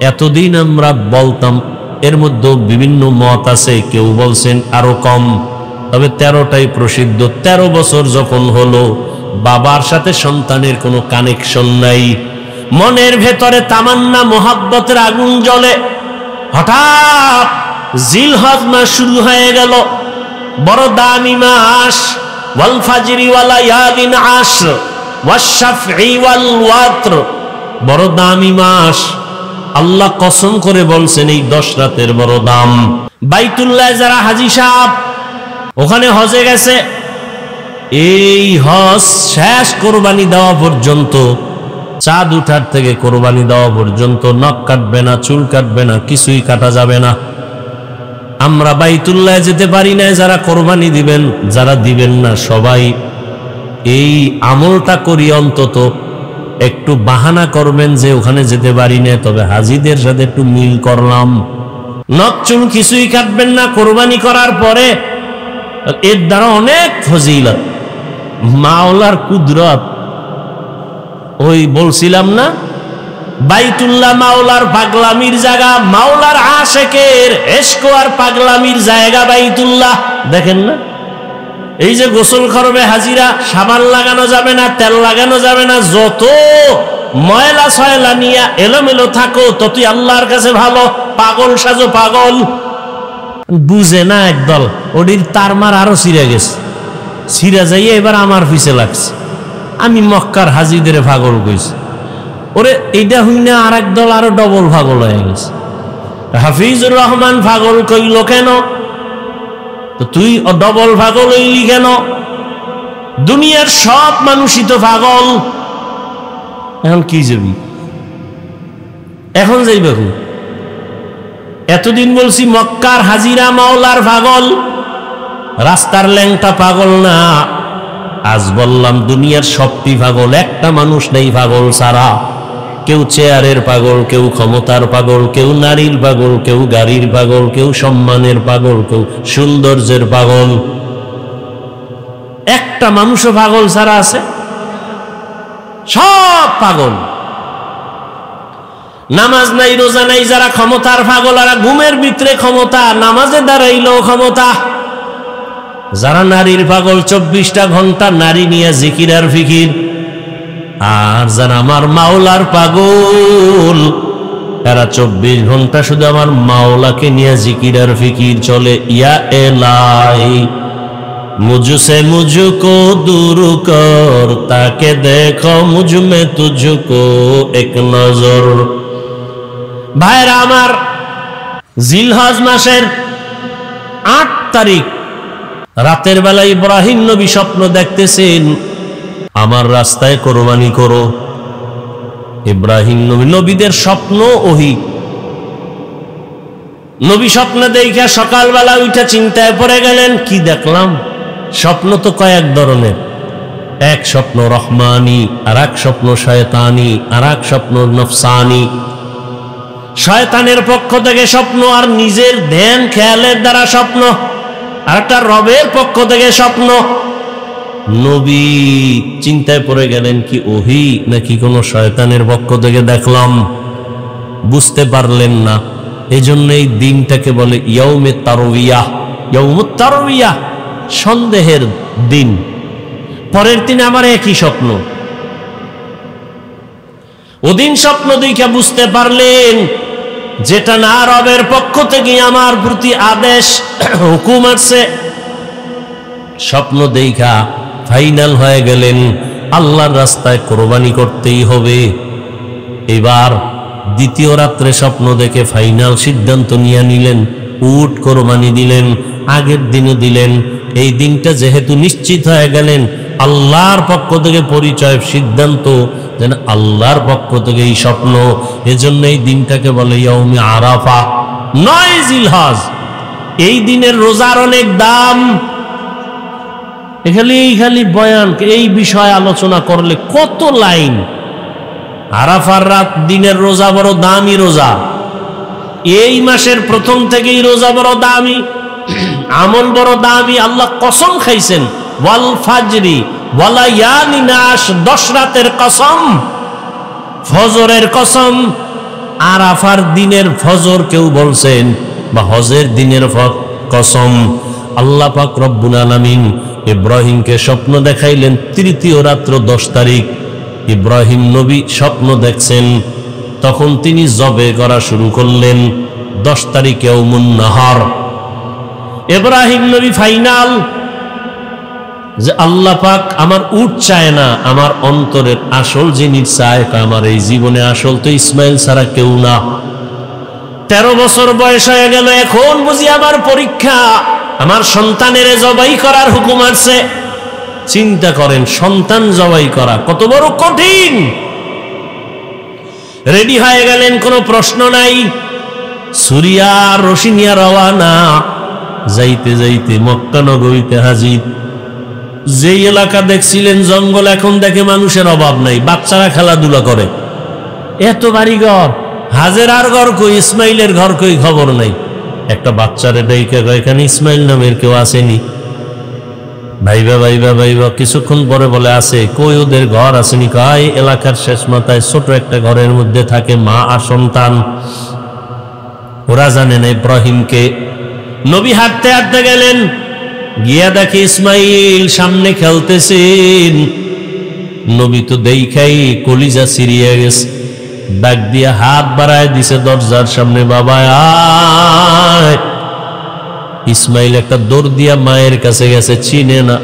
এতদিন আমরা বলতাম, এর মধ্যে বিভিন্ন মত আছে, কেউ বলছেন আরো কম, তবে 13টাই প্রসিদ্ধ। 13 বছর যখন হলো, বাবার সাথে সন্তানের কোনো কানেকশন নাই, মনের ভেতরে তামান্না মোহাব্বতের আগুন জ্বলে। হঠাৎ জিলহজ মাস শুরু হয়ে গেল, বড় দামি মাস। ওয়াল ফাজরি ওয়া লায়ালিন আশর ওয়াশ শাফঈ ওয়াল ওয়াতর, বড় দামি মাস। আল্লাহ কসম করে বলছেন এই 10 রাতের বড় দাম। বাইতুল্লাহ যারা হাজী সাহেব ওখানে হজে গেছে, এই হজ শেষ কোরবানি দেওয়া পর্যন্ত, চাঁদ উঠার থেকে কোরবানি দেওয়া পর্যন্ত নখ কাটবে না, চুল কাটবে না, কিছুই কাটা যাবে না। আমরা বাইতুল্লাহ যেতে পারি না, যারা কোরবানি দিবেন, যারা দিবেন না সবাই এই আমলটা করি, অন্তত একটু বাহানা করবেন যে ওখানে যেতে পারি না, তবে হাজীদের সাথে একটু মিল করলাম। নখ চুল কিছুই কাটবেন না কোরবানি করার পরে। এর দ্বারা অনেক ফজিলত, মাওলার কুদরত। ওই বলছিলাম না, বাইতুল্লাহ মাওলার পাগলামির জায়গা, মাওলার আশেকের ইশক আর পাগলামির জায়গা বাইতুল্লাহ। দেখেন না, এই যে গোসল করবে হাজিরা, সাবান লাগানো যাবে না, তেল লাগানো যাবে না, যত ময়লা সয়লা নিয়ে এলোমেলো থাকো ততই আল্লাহর কাছে ভালো। পাগল সাজো পাগল, বুঝে না একদল। ওটির তারমার আরো ছিঁড়ে গেছে, ছিঁড়া যাইয়ে এবার আমার পিছে লাগছে। আমি মক্কার হাজিদের পাগল কইছি, ওরে এইটা হই না, আর একদল আরো ডবল পাগল হয়ে গেছে। হাফিজুর রহমান পাগল কইল কেন? তো তুই ডবল পাগল হইলি কেন? দুনিয়ার সব মানুষই তো পাগল। এখন কি যাবি? এখন যাইবে? এতদিন বলছি মক্কার হাজিরা মাওলার পাগল, রাস্তার ল্যাংটা পাগল না। আজ বললাম দুনিয়ার সবটি পাগল, একটা মানুষ নেই পাগল ছাড়া। কেউ চেয়ারের পাগল, কেউ ক্ষমতার পাগল, কেউ নারীর পাগল, কেউ গাড়ির পাগল, কেউ সম্মানের পাগল, কেউ সৌন্দর্যের পাগল। একটা মানুষও পাগল ছাড়া আছে? সব পাগল। নামাজ নাই, রোজা নাই, যারা ক্ষমতার পাগল, আর ঘুমের ভিতরে ক্ষমতা, নামাজে দাঁড়াইলেও ক্ষমতা। যারা নারীর পাগল, 24টা ঘন্টা নারী নিয়ে জিকির আর ফিকির। আর যারা আমার মাওলার পাগল, এরা 24 ঘন্টা শুধু আমার মাওলাকে নিয়ে জিকির আর ফিকির চলে। ইয়া এলাহি মুঝসে মুঝকো দূর কর, তাকে দেখো মুঝমে তুঝকো এক নজর। ভাইরা আমার, জিলহজ মাসের 8 তারিখ রাতের বেলা ইব্রাহিম নবী স্বপ্ন দেখতেছেন, আমার রাস্তায় কোরবানি করো। ইব্রাহিম নবী, নবীদের স্বপ্ন ওহী। নবী স্বপ্ন দেখা সকালবেলা উঠে চিন্তায় পড়ে গেলেন, কি দেখলাম? স্বপ্ন তো কয়েক ধরনের, এক স্বপ্ন রহমানি, আর এক স্বপ্ন শয়তানি, আর এক স্বপ্ন নফসানি। শয়তানের পক্ষ থেকে স্বপ্ন, আর নিজের ধ্যান খেয়ালের দ্বারা স্বপ্ন, আর একটা রবের পক্ষ থেকে স্বপ্ন। নবী চিন্তায় পড়ে গেলেন, কি ওহী নাকি কোনো শয়তানের পক্ষ থেকে দেখলাম? বুঝতে পারলেন না। এই জন্য এই দিনটাকে বলে ইয়াউমে তারবিয়াহ। ইয়াউমুত তারবিয়াহ, সন্দেহের দিন। পরের দিন আমার একই স্বপ্ন। ওদিন স্বপ্ন দেখা বুঝতে পারলেন যেটা না রবের পক্ষ থেকে আমার প্রতি আদেশ হুকুম আসছে। স্বপ্ন দেখা ফাইনাল হয়ে গেলেন, আল্লাহর রাস্তায় কোরবানি করতেই হবে। এবার দ্বিতীয় রাত্রে স্বপ্ন দেখে ফাইনাল সিদ্ধান্ত নিয়ে নিলেন, উট কোরবানি দিলেন। আগের দিনও দিলেন। এই দিনটা যেহেতু নিশ্চিত হয়ে গেলেন, আল্লাহর পক্ষ থেকে পরিচয়, সিদ্ধান্ত যেন আল্লাহর পক্ষ থেকে এই স্বপ্ন। এজন্য এই দিনটাকে বলে ইয়াউমে আরাফা, 9 জিলহজ। এই দিনের রোজার অনেক দাম। খালি বয়ান, এই বিষয় আলোচনা করলে কত লাইন। আরাফার রাত দিনের রোজা বড় দামি রোজা, এই মাসের প্রথম থেকেই রোজা বড় দামি, আমল বড় দামি। আল্লাহ কসম খাইছেন, ওয়াল ফাজরি ওয়ালায়ালিন আশর, 10 রাতের কসম, ফজরের কসম। আরাফার দিনের ফজর কেউ বলছেন, বা হজের দিনের কসম। আল্লাহ পাক রব্বুল আলামিন ইব্রাহিমকে স্বপ্ন দেখাইলেন তৃতীয় রাত্র 10 তারিখ। ইব্রাহিম নবী স্বপ্ন দেখছেন, তখন তিনি জবে করা শুরু করলেন 10 তারিখ ইয়াউমুন নাহার। ইব্রাহিম নবী ফাইনাল যে আল্লাহ পাক আমার উট চায় না, আমার অন্তরের আসল জিনিস চায়। আমার এই জীবনে আসল তো ইসমাইল ছাড়া কেউ না। 13 বছর বয়স হয়ে গেল, এখন বুঝি আমার পরীক্ষা, আমার সন্তানের জবাই করার হুকুম আছে। চিন্তা করেন, সন্তান জবাই করা কত বড় কঠিন। রেডি হয়ে গেলেন, কোনো প্রশ্ন নাই। সুরিয়া রশিনিয়া রওয়ানা, যাইতে যাইতে মক্কা নগরীতে হাজির। যেই এলাকা দেখছিলেন জঙ্গল, এখন দেখে মানুষের অভাব নাই, বাচ্চারা খেলাধুলা করে। এত বাড়িঘর, হাজেরার ঘর কই, ইসমাইলের ঘর কই, খবর নাই। একটা বাচ্চারে ডাইকা কয়, এখানে ইসমাইল নামের কেউ আসেনি? ভাইবা ভাইবা ভাইবা, কিছুক্ষণ পরে বলে আছে। কই ওদের ঘর আসেনি? কয় এলাকার শেষ মাথায় ছোট একটা ঘরের মধ্যে থাকে মা আর সন্তান। ওরা জানে না ইব্রাহিমকে। নবী হাঁটতে হাঁটতে গেলেন, গিয়া দেখে ইসমাইল সামনে খেলতেছেন। নবী তো দেখাই কলিজা সিরিয়া গেছে, ডাক দিয়া হাত বাড়ায় দিছে দরজার সামনে, বাবা আয়। ইসমাইল একটা দৌড় দিয়া মায়ের কাছে গেছে, চিনে না।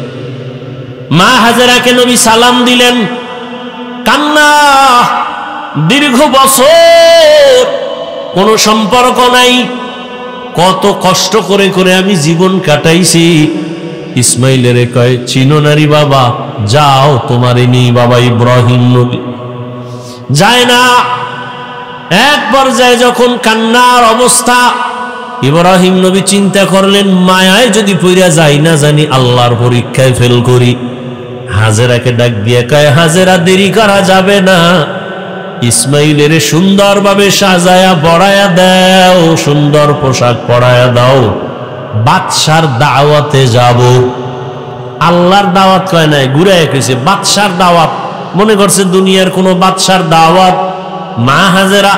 মা হাজেরাকে নবী সালাম দিলেন, কান্না। দীর্ঘ বছর কোনো সম্পর্ক নাই, কত কষ্ট করে করে আমি জীবন কাটাইছি। ইসমাইলের কয়, চিনো নারী বাবা, যাও তোমারে নিয়ে। বাবা ইব্রাহিম নবী যায় না। এক পর্যায়ে যখন কান্নার অবস্থা, ইব্রাহিম নবী চিন্তা করলেন, মায়ায় যদি পইরা যাই না জানি আল্লাহর পরীক্ষায় ফেল করি। হাজেরাকে ডাক দিয়ে কয়, হাজেরা দেরি করা যাবে না, ইসমাইলের সুন্দরভাবে সাজায়া পড়ায়া দাও, সুন্দর পোশাক পরায়া দাও, বাদশার দাওয়াতে যাব। আল্লাহর দাওয়াত কয় নাই, ঘুরায় কইছে বাদশার দাওয়াত। মনে করছে দুনিয়ার কোনো বাদশার দাওয়াত। মা হাজেরা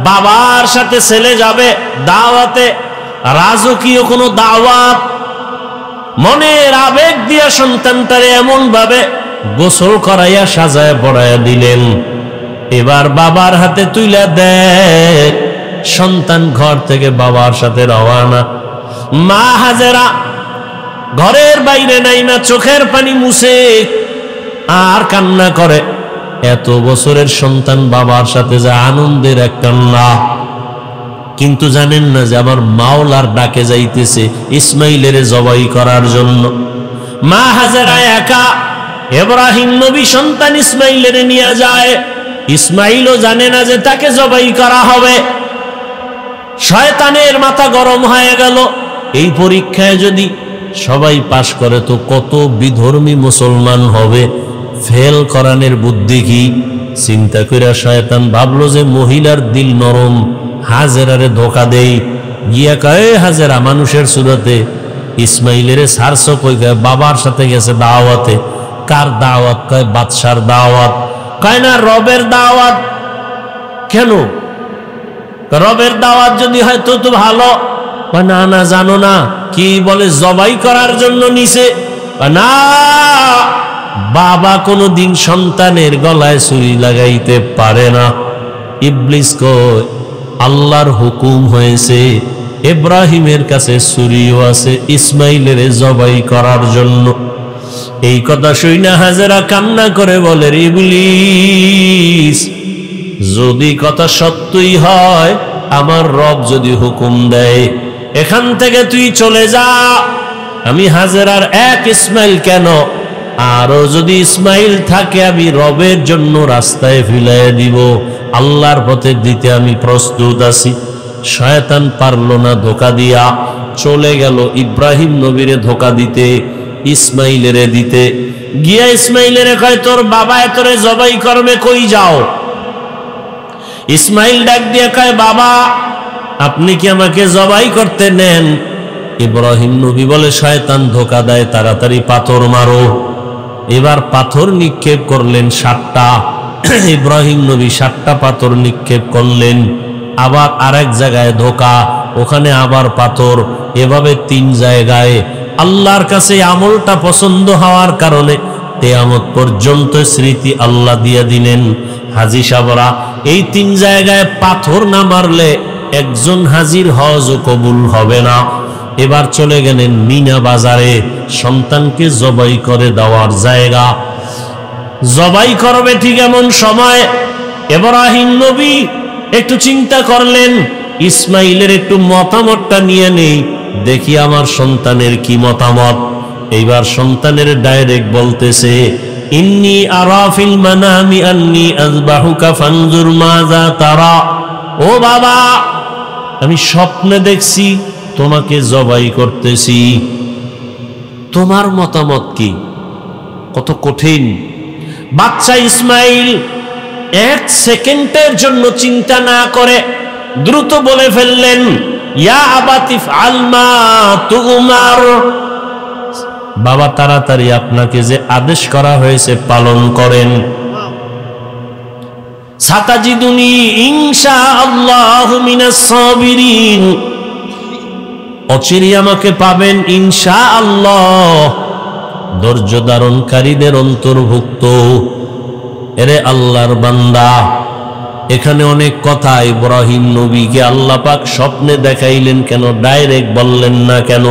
বাবার সাথে ছেলে যাবে দাওয়াতে, রাজকীয় কোনো দাওয়াত। মনের আবেগ দিয়া সন্তানটারে এমন ভাবে গোসল করাইয়া সাজায় পড়াইয়া দিলেন। এবার বাবার হাতে তুইলা দেয়, সন্তান ঘর থেকে বাবার সাথে রওয়ানা। মা হাজেরা ঘরের বাইরে নাই না, চোখের পানি মুছে আর কান্না করে। এত বছরের সন্তান বাবার সাথে যা আনন্দের এক কান্না। কিন্তু জানেন না যে আমার মাওলার ডাকে যাইতেছে ইসমাইলের জবাই করার জন্য। মা হাজেরা একা, ইব্রাহিম নবী সন্তান ইসমাইলের নিয়ে যায়। ইসমাইলও জানে না যে তাকে জবাই করা হবে। শয়তানের মাথা গরম হয়ে গেল, এই পরীক্ষায় যদি সবাই পাশ করে তো কত বিধর্মী মুসলমান হবে, ফেল করানোর বুদ্ধি কি? চিন্তা করে শয়তান ভাবলো যে মহিলার দিল নরম, হাজেরারে ধোকা দেই। গিয়া কয়, হাজেরা মানুষের সুরতে ইসমাইলের সারস কই, বাবার সাথে গেছে দাওয়াতে। কার দাওয়াত? কয় বাদশার দাওয়াত। কয় না, রবের দাওয়াত। কেন? রবের দাওয়াত যদি হয় তো তো ভালো। না না, জানো না কি বলে, জবাই করার জন্য নিছে। না, বাবা কোনদিন সন্তানের গলায় ছুরি লাগাইতে পারে না। ইবলিস কয়, আল্লাহর হুকুম হয়েছে, ইব্রাহিমের কাছে ছুরিও আছে ইসমাইলের জবাই করার জন্য। এই কথা শুনে হাজেরা কান্না করে বলে, ইবলিস, যদি কথা সত্যই হয়, আমার রব যদি হুকুম দেয় এখান থেকে তুই চলে যা, আমি হাজেরার এক ইসমাইল কেন, আরো যদি ইসমাইল থাকে আমি রবের জন্য রাস্তায় ফিলাই দিব, আল্লাহর পথে দিতে আমি প্রস্তুত আছি। শয়তান পারল না, ধোকা দিয়া চলে গেল ইব্রাহিম নবীরে ধোকা দিতে। ইসমাইলের দিতে গিয়া ইসমাইলের কয় তোর বাবা তোরে জবাই করবে, কই যাও? ইসমাইল ডাক দিয়ে কয় বাবা আপনি কি আমাকে জবাই করতে নেন? ইব্রাহিম নবী বলে শয়তান ধোকা দেয়, তাড়াতাড়ি পাথর মারো। এবার পাথর নিক্ষেপ করলেন 7টা। ইব্রাহিম নবী 7টা পাথর নিক্ষেপ করলেন। আবার আরেক জায়গায় ধোকা, ওখানে আবার পাথর, এভাবে 3 জায়গায়। আল্লাহর কাছে আমলটা পছন্দ হওয়ার কারণে কিয়ামত পর্যন্ত স্মৃতি আল্লাহ দিয়ে দিলেন। হাজী সাহেবরা এই 3 জায়গায় পাথর না মারলে একজন হাজির হজও কবুল হবে না। এবার চলে গেলেন মিনা বাজারে, সন্তানকে জবাই করে দেওয়ার জায়গা। জবাই করবে ঠিক এমন সময় ইব্রাহিম নবী একটু চিন্তা করলেন, ইসমাইলের একটু মতামতটা নিয়ে নেই, দেখি আমার সন্তানের কি মতামত। এইবার সন্তানের ডাইরেক্ট বলতেছে, ইন্নী আরা ফিল মানামি আন্নী আযবাহুকা ফানজুর মাযা তারা। ও বাবা, আমি স্বপ্নে দেখছি তোমাকে জবাই করতেছি, তোমার মতামত কি? কত কঠিন। বাচ্চা ইসমাইল 1 সেকেন্ডের জন্য চিন্তা না করে দ্রুত বলে ফেললেন, ইয়া আবাতি ফাআল মা তুমার। বাবা তাড়াতাড়ি আপনাকে যে আদেশ করা হয়েছে পালন করেন। সাতাজিদুনি ইনশাআল্লাহু মিনাস সাবিরিন, অচিরে আমাকে পাবেন ইনশাআল্লাহ ধৈর্য ধারণকারীদের অন্তর্ভুক্ত। এরে আল্লাহর বান্দা, এখানে অনেক কথা ইব্রাহিম নবীকে আল্লাহ পাক স্বপ্নে দেখাইলেন কেন? ডাইরেক্ট বললেন না কেন?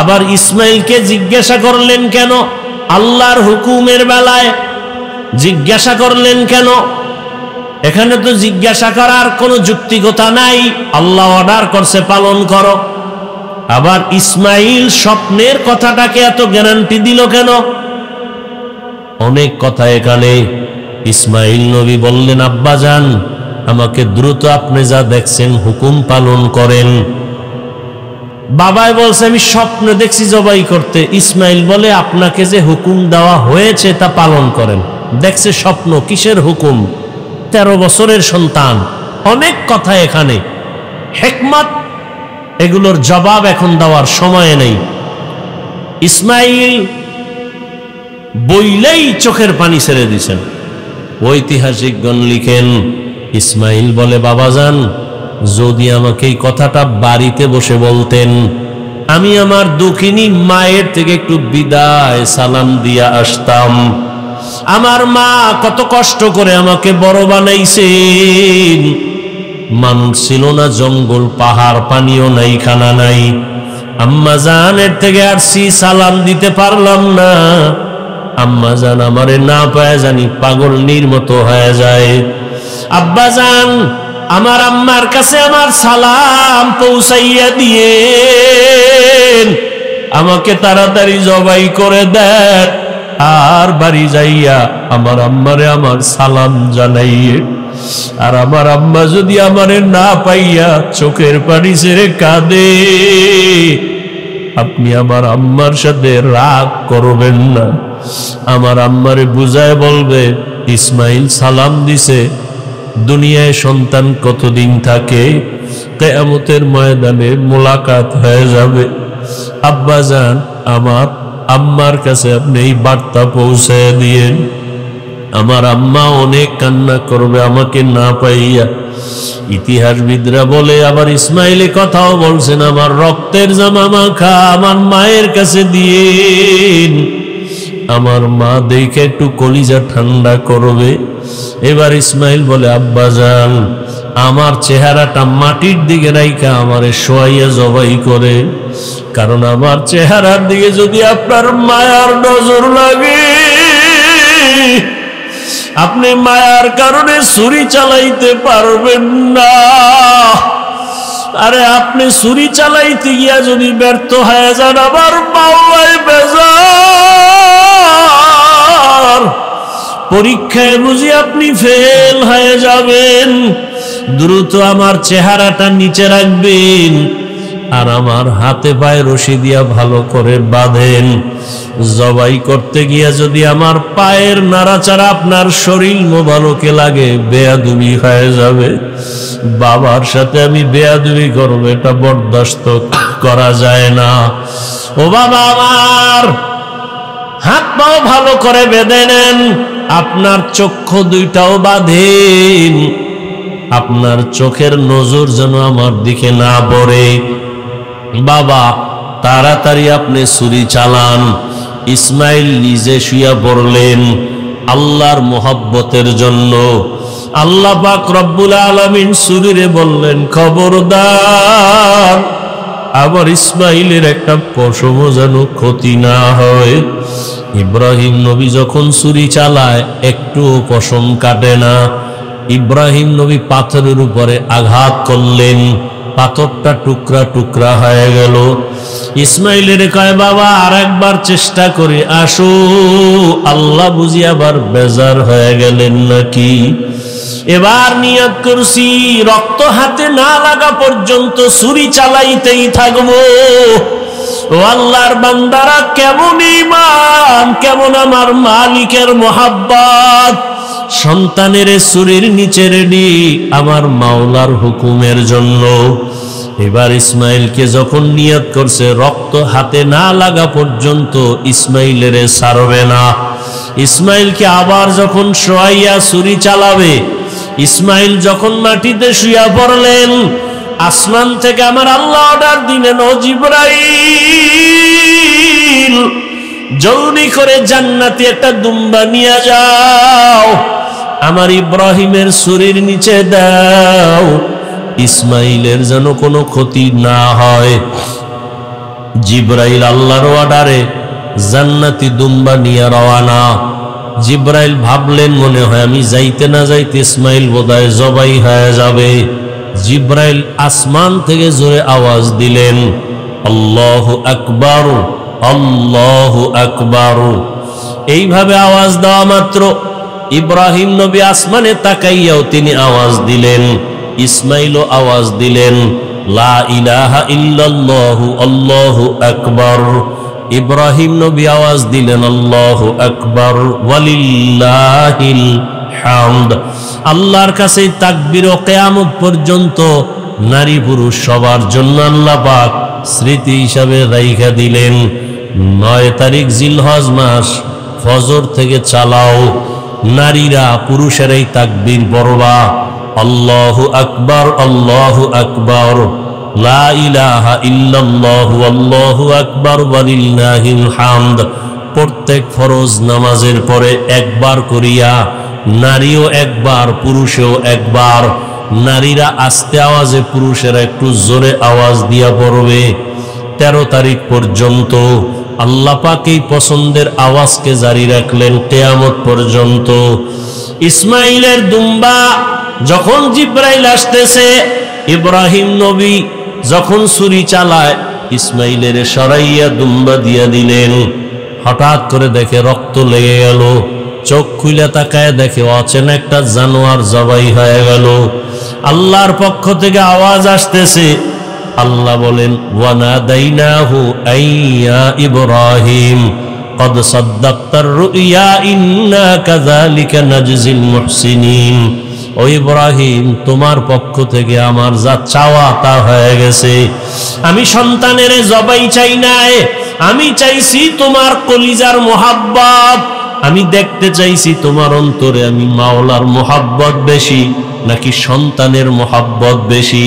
আবার ইসমাইলকে জিজ্ঞাসা করলেন কেন? আল্লাহর হুকুমের বেলায় জিজ্ঞাসা করলেন কেন? এখানে তো জিজ্ঞাসা করার কোনো যুক্তিকতা নাই, আল্লাহ অর্ডার করছে পালন করো। আবার ইসমাইল স্বপ্নের কথাটাকে এত গ্যারান্টি দিল কেন? অনেক কথা এখানে। ইসমাইল নবী বললেন, আব্বা যান আমাকে দ্রুত আপনি যা দেখছেন হুকুম পালন করেন। বাবাই বলছে আমি স্বপ্নে দেখছি জবাই করতে। ইসমাইল বলে আপনাকে যে হুকুম দেওয়া হয়েছে তা পালন করেন। দেখছে স্বপ্ন, কিসের হুকুম? 13 বছরের সন্তান। অনেক কথা এখানে, হিকমত, এগুলোর জবাব এখন দেওয়ার সময় নেই। ইসমাইল বইলেই চোখের পানি ছেড়ে দিয়েছেন। ঐতিহাসিকগণ লিখেন, ইসমাইল বলে বাবাজান যদি আমাকে এই কথাটা বাড়িতে বসে বলতেন, আমি আমার দুঃখিনী মায়ের থেকে একটু বিদায় সালাম দিয়া আসতাম। আমার মা কত কষ্ট করে আমাকে বড় বানাইছেন। মানুষ ছিল না, জঙ্গল পাহাড়, পানিও নাই, খানা নাই। আম্মা জানের থেকে আসছি, সালাম দিতে পারলাম না। আম্মা জান আমারে না পায় জানি পাগলনির মতো হয়ে যায়। আব্বা জান আমার আম্মার কাছে আমার সালাম পৌঁছাইয়া দিয়ে আমাকে তাড়াতাড়ি জবাই করে দেন, আর বাড়ি যাইয়া আমার আম্মারে আমার সালাম জানাইয়ে। আর আমার আম্মা যদি আমারে না পাইয়া চোখের পানি ছেড়ে কাঁদে, আপনি আমার আম্মার সাথে রাগ করবেন না। আমার আম্মারে বুঝায় বলবে ইসমাইল সালাম দিছে। দুনিয়ায় সন্তান কতদিন থাকে, কিয়ামতের ময়দানে মোলাকাত হয়ে যাবে। আব্বা জান আমার আম্মার কাছে আপনি এই বার্তা পৌঁছে দিয়েন। আমার আম্মা অনেক কান্না করবে আমাকে না পাইয়া। ইতিহাসবিদরা বলে, আবার ইসমাইল কথাও বলছেন, আমার রক্তের জামা মাখা আমার মায়ের কাছে দিয়েন, আমার মা দেখে একটু কলিজা ঠান্ডা করবে। এবার ইসমাইল বলে আব্বা জান আমার চেহারাটা মাটির দিকে রাইখা আমারে শোয়াইয়া জবাই করে, কারণ আমার চেহারার দিকে যদি আপনার মায়ার নজর লাগে, আপনি মায়ার কারণে ছুরি চালাইতে পারবেন না। আরে আপনি ছুরি চালাইতে গিয়া যদি ব্যর্থ হয়ে যান, আমার মাওলাই বেজার, পরীক্ষায় বুঝি আপনি ফেল হয়ে যাবেন। দ্রুত আমার চেহারাটা নিচে রাখবেন, আর আমার হাতে পায়ে রশি দিয়া ভালো করে বাঁধেন। জবাই করতে গিয়া যদি আমার পায়ের নাড়াচাড়া আপনার শরীর মোবারকে লাগে, বেয়াদবি হয়ে যাবে। বাবার সাথে আমি বেয়াদবি করবো, এটা বরদাস্ত করা যায় না। ও বাবা আমার, হাত পাও ভালো করে বেঁধে নেন, আপনার চক্ষু দুইটাও বাঁধেন, আপনার চোখের নজর যেন আমার দিকে না পড়ে। বাবা তাড়াতাড়ি আপনি ছুরি চালান। ইসমাইল নিজে শুয়া পড়লেন আল্লাহর মোহাব্বতের জন্য। আল্লাহ পাক রব্বুল আলামিন ছুরিরে বললেন, খবরদার আবার ইসমাইলের একটা পশমও যেন ক্ষতি না হয়। ইব্রাহিম নবী যখন ছুরি চালায় একটুও পশম কাটে না। ইব্রাহিম নবী পাথরের উপরে আঘাত করলেন, পাথরটা টুকরা টুকরা হয়ে গেল। ইসমাইলের কয়, বাবা আর একবার চেষ্টা করি, আসো। আল্লাহ বুঝি আবার বেজার হয়ে গেলেন নাকি? এবার নিয়ত করছি রক্ত হাতে না লাগা পর্যন্ত ছুরি চালাইতেই থাকবো। ও আল্লাহর বান্দারা, কেমন ঈমান, কেমন আমার মালিকের মোহাব্বত। সন্তানের ছুরির নিচে রেডি আমার মাওলার হুকুমের জন্য। এবার ইসমাইলকে যখন নিয়ত করছে রক্ত হাতে না লাগা পর্যন্ত ইসমাইলের ছাড়বে না। ইসমাইলকে আবার যখন শোয়াইয়া ছুরি চালাবে, ইসমাইল যখন মাটিতে শুয়া পড়লেন, আসমান থেকে আমার আল্লাহ অর্ডার দিলেন, ও জিবরাইল জলদি করে জান্নাতি একটা দুম্বা নিয়ে যাও, আমার ইব্রাহিমের ছুরির নিচে দাও, ইসমাইলের যেন কোনো ক্ষতি না হয়। জিবরাইল আল্লাহর অর্ডারে জান্নাতি দুম্বা নিয়ে রওয়ানা। জিবরাইল ভাবলেন, মনে হয় আমি যাইতে না যাইতে ইসমাইল বোধহয় জবাই হয়ে যাবে। জিবরাইল আসমান থেকে জোরে আওয়াজ দিলেন, আল্লাহু আকবার, আল্লাহু আকবার। এইভাবে আওয়াজ দেওয়া মাত্র ইব্রাহিম নবী আসমানে তাকাইয়াও তিনি আওয়াজ দিলেন, ইসমাইলও আওয়াজ দিলেন, লা ইলাহা ইল্লাল্লাহু আল্লাহু আকবার। ইব্রাহিম নবী আওয়াজ দিলেন, আল্লাহু আকবার ওয়ালিল্লাহিল হামদ। আল্লাহর কাছে তাকবীর ও কিয়ামত পর্যন্ত নারী পুরুষ সবার জন্য আল্লাহ পাক স্মৃতি হিসাবে রাইখা দিলেন। 9 তারিখ জিলহজ মাস ফজর থেকে চালাও, নারীরা পুরুষেরাই তাকবীর পড়বা, আল্লাহু আকবার, আল্লাহু আকবার, লা ইলাহা ইল্লাল্লাহু আল্লাহু আকবার ওয়ালিল্লাহিল হামদ। প্রত্যেক ফরজ নামাজের পরে একবার করিয়া, নারীও একবার পুরুষেও একবার। নারীরা আস্তে আওয়াজে, পুরুষেরা একটু জোরে আওয়াজ দিয়া পড়বে। 13 তারিখ পর্যন্ত আল্লাহ পাক এই পছন্দের আওয়াজকে জারি রাখলেন কিয়ামত পর্যন্ত। ইসমাইলের দুম্বা যখন জিবরাইল আসতেছে, ইব্রাহিম নবী যখন ছুরি চালায় ইসমাইলের সরাইয়া দুম্বা দিয়া দিলেন। হঠাৎ করে দেখে রক্ত লেগে গেল, চোখ খুলে তাকায় দেখে অচেনা একটা জানোয়ার জবাই হয়ে গেল। আল্লাহর পক্ষ থেকে আওয়াজ আসতেছে, আল্লাহ বলেন, ওয়ানাদাইনাহু আইয়া ইব্রাহিম কদ সাদ্দাক্তার রুইয়া ইন্না কাযালিকা নাজজিল মুহসিনিন। ও ইব্রাহিম, তোমার পক্ষ থেকে আমার যা চাওয়া তা হয়ে গেছে। আমি সন্তানের জবাই চাই নাই, আমি চাইছি তোমার কলিজার মোহাব্বত। আমি দেখতে চাইছি তোমার অন্তরে আমি মাওলার মোহাব্বত বেশি নাকি সন্তানের মোহাব্বত বেশি।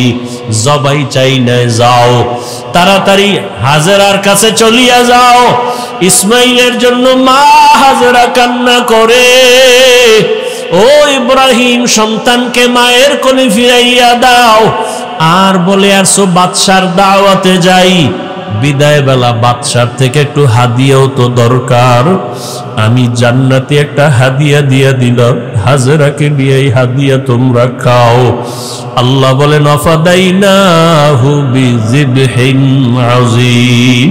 জবাই চাই নাই, যাও তাড়াতাড়ি হাজেরার কাছে চলিয়া যাও। ইসমাইলের জন্য মা হাজেরা কান্না করে, ও ইব্রাহিম, সন্তানকে মায়ের কোলে ফিরাইয়া দাও। আর বলে আসো বাদশার দাওয়াতে যাই, বিদায় বেলা বাদশার থেকে একটু হাদিয়াও তো দরকার। আমি জান্নাতে একটা হাদিয়া দিয়া দিলাম, হাজেরাকে নিয়ে এই হাদিয়া তোমরা খাও। আল্লাহ বলেন, আফাদাইনাহু বিযিবহিন আযীম।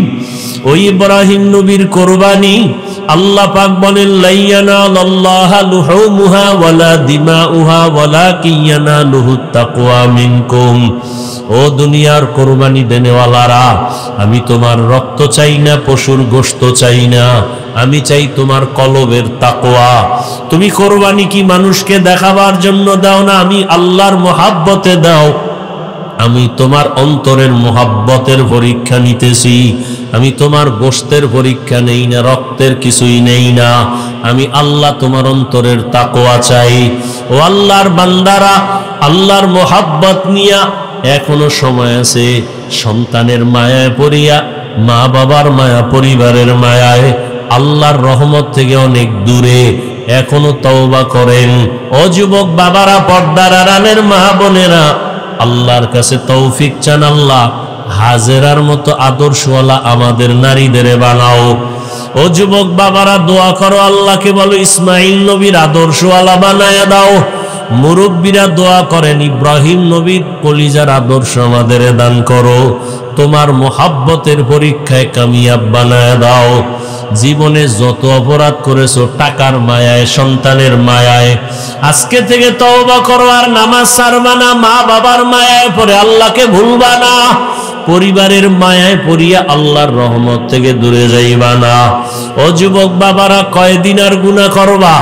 ওই ইব্রাহিম নবীর কুরবানি আল্লাহ পাক বলেন, লাইয়ানালাল্লাহা লুহুমুহা ওয়ালা দিমাউহা ওয়ালাকিন ইয়ানালুহুত তাকওয়া মিনকুম। ও ও দুনিয়ার কোরবানি দেনেওয়ালারা, আমি তোমার রক্ত চাই না, পশুর গোশত চাই না, আমি চাই তোমার কলবের তাকওয়া। তুমি কোরবানি কি মানুষকে দেখাবার জন্য দাও না, আমি আল্লাহর মহাব্বতে দাও। আমি তোমার অন্তরের মহাব্বতের পরীক্ষা নিতেছি, আমি তোমার গোশতের পরীক্ষা নেই না, রক্তের কিছুই নেই না, আমি আল্লাহ তোমার অন্তরের তাকওয়া চাই। ও আল্লাহর বান্দারা, আল্লাহর মহাব্বত নিয়া এখনো সময় আছে। সন্তানের মায়ায় পড়িয়া, মা বাবার মায়া, পরিবারের মায়ায় আল্লাহর রহমত থেকে অনেক দূরে এখনো তওবা করেন। ও যুবক বাবারা, পর্দার আড়ালের মা বোনেরা, আল্লাহর কাছে তৌফিক চান, আল্লাহ হাজেরার মতো আদর্শওয়ালা আমাদের নারীদের বানাও। ও যুবক বাবারা, দোয়া করো, আল্লাহকে বলো ইসমাইল নবীর আদর্শওয়ালা বানায়া দাও। মুরব্বীরা দোয়া করেন, ইব্রাহিম নবীর কলিজার আদর্শ আমাদের দান করো। তোমার মোহাব্বতের পরীক্ষায় কামিয়াব বানায়া দাও। জীবনে যত অপরাধ করেছো টাকার মায়ায়, সন্তানের মায়ায়, আজকে থেকে তওবা করো, আর নামাজ ছাড়বা না। মা বাবার মায়ায় পড়ে আল্লাহকে ভুলবা না, পরিবারের মায়ায় পড়িয়া আল্লাহর রহমত থেকে দূরে যাইবা না। ও যুবক বাবারা, কয়দিন আর গুনাহ করবা?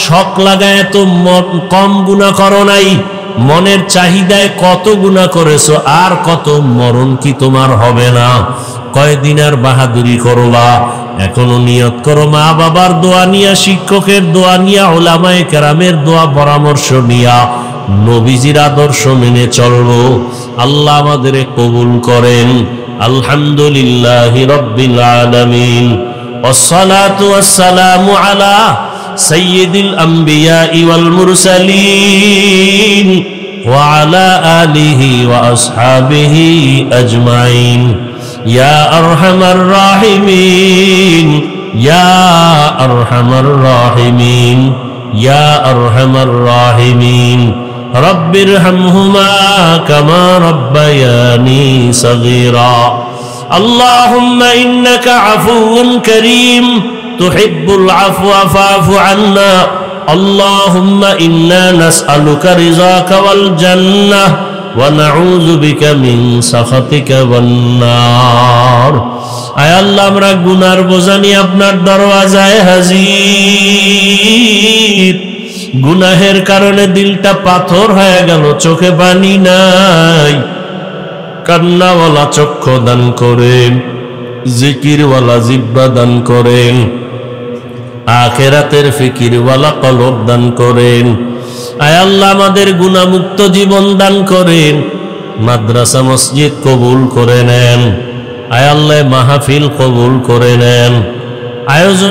শখ লাগায় তো কম গুনাহ করো নাই, মনের চাহিদায় কত গুনাহ করেছো, আর কত মরণ কি তোমার হবে না? কয়দিন আর বাহাদুরি করবা? এখনো নিয়ত করো, মা বাবার দোয়া নিয়া, শিক্ষকের দোয়া নিয়া, উলামায়ে কেরামের দোয়া পরামর্শ নিয়া নবীজির আদর্শ মেনে চলবো। আল্লাহ আমাদের কবুল করেন। আলহামদুলিল্লাহি রাব্বিল আলামিন, ওয়াসসালাতু ওয়াসসালামু আলা সাইয়্যিদিল আমবিয়া ওয়াল মুরসালিন ওয়া আলা আলিহি ওয়া আসহাবিহি আজমাইন। ইয়া আরহামার রাহিমিন, ইয়া আরহামার রাহিমিন, ইয়া আরহামার রাহিমিন। রব্বিরহামহুমা কামা রব্বায়ানি সগীরা। আল্লাহুম্মা ইন্নাকা আফুউন কারীম তুহিব্বুল আফওয়া ফা'ফু আন্না। আল্লাহুম্মা ইন্না নাসআলুকা রিযাকা ওয়াল জান্নাহ ওয়া নাউযু বিকা মিন সাখাতিকা ওয়ান নার। আয় আল্লাহ, আমরা গুনার বোঝা নিয়ে আপনার দরওয়াজায় হাজির। গুনাহের কারণে দিলটা পাথর হয়ে গেল, চোখে পানি নাই। কান্নাওয়ালা চক্ষু দান করেন, জিকিরওয়ালা জিহ্বা দান করেন, আখিরাতের ফিকিরওয়ালা কলব দান করেন। আয় আল্লাহ, আমাদের গুনাহমুক্ত জীবন দান করেন। মাদ্রাসা মসজিদ কবুল করে নেন। আয় আল্লাহ, মাহফিল কবুল করে নেন। আয়োজন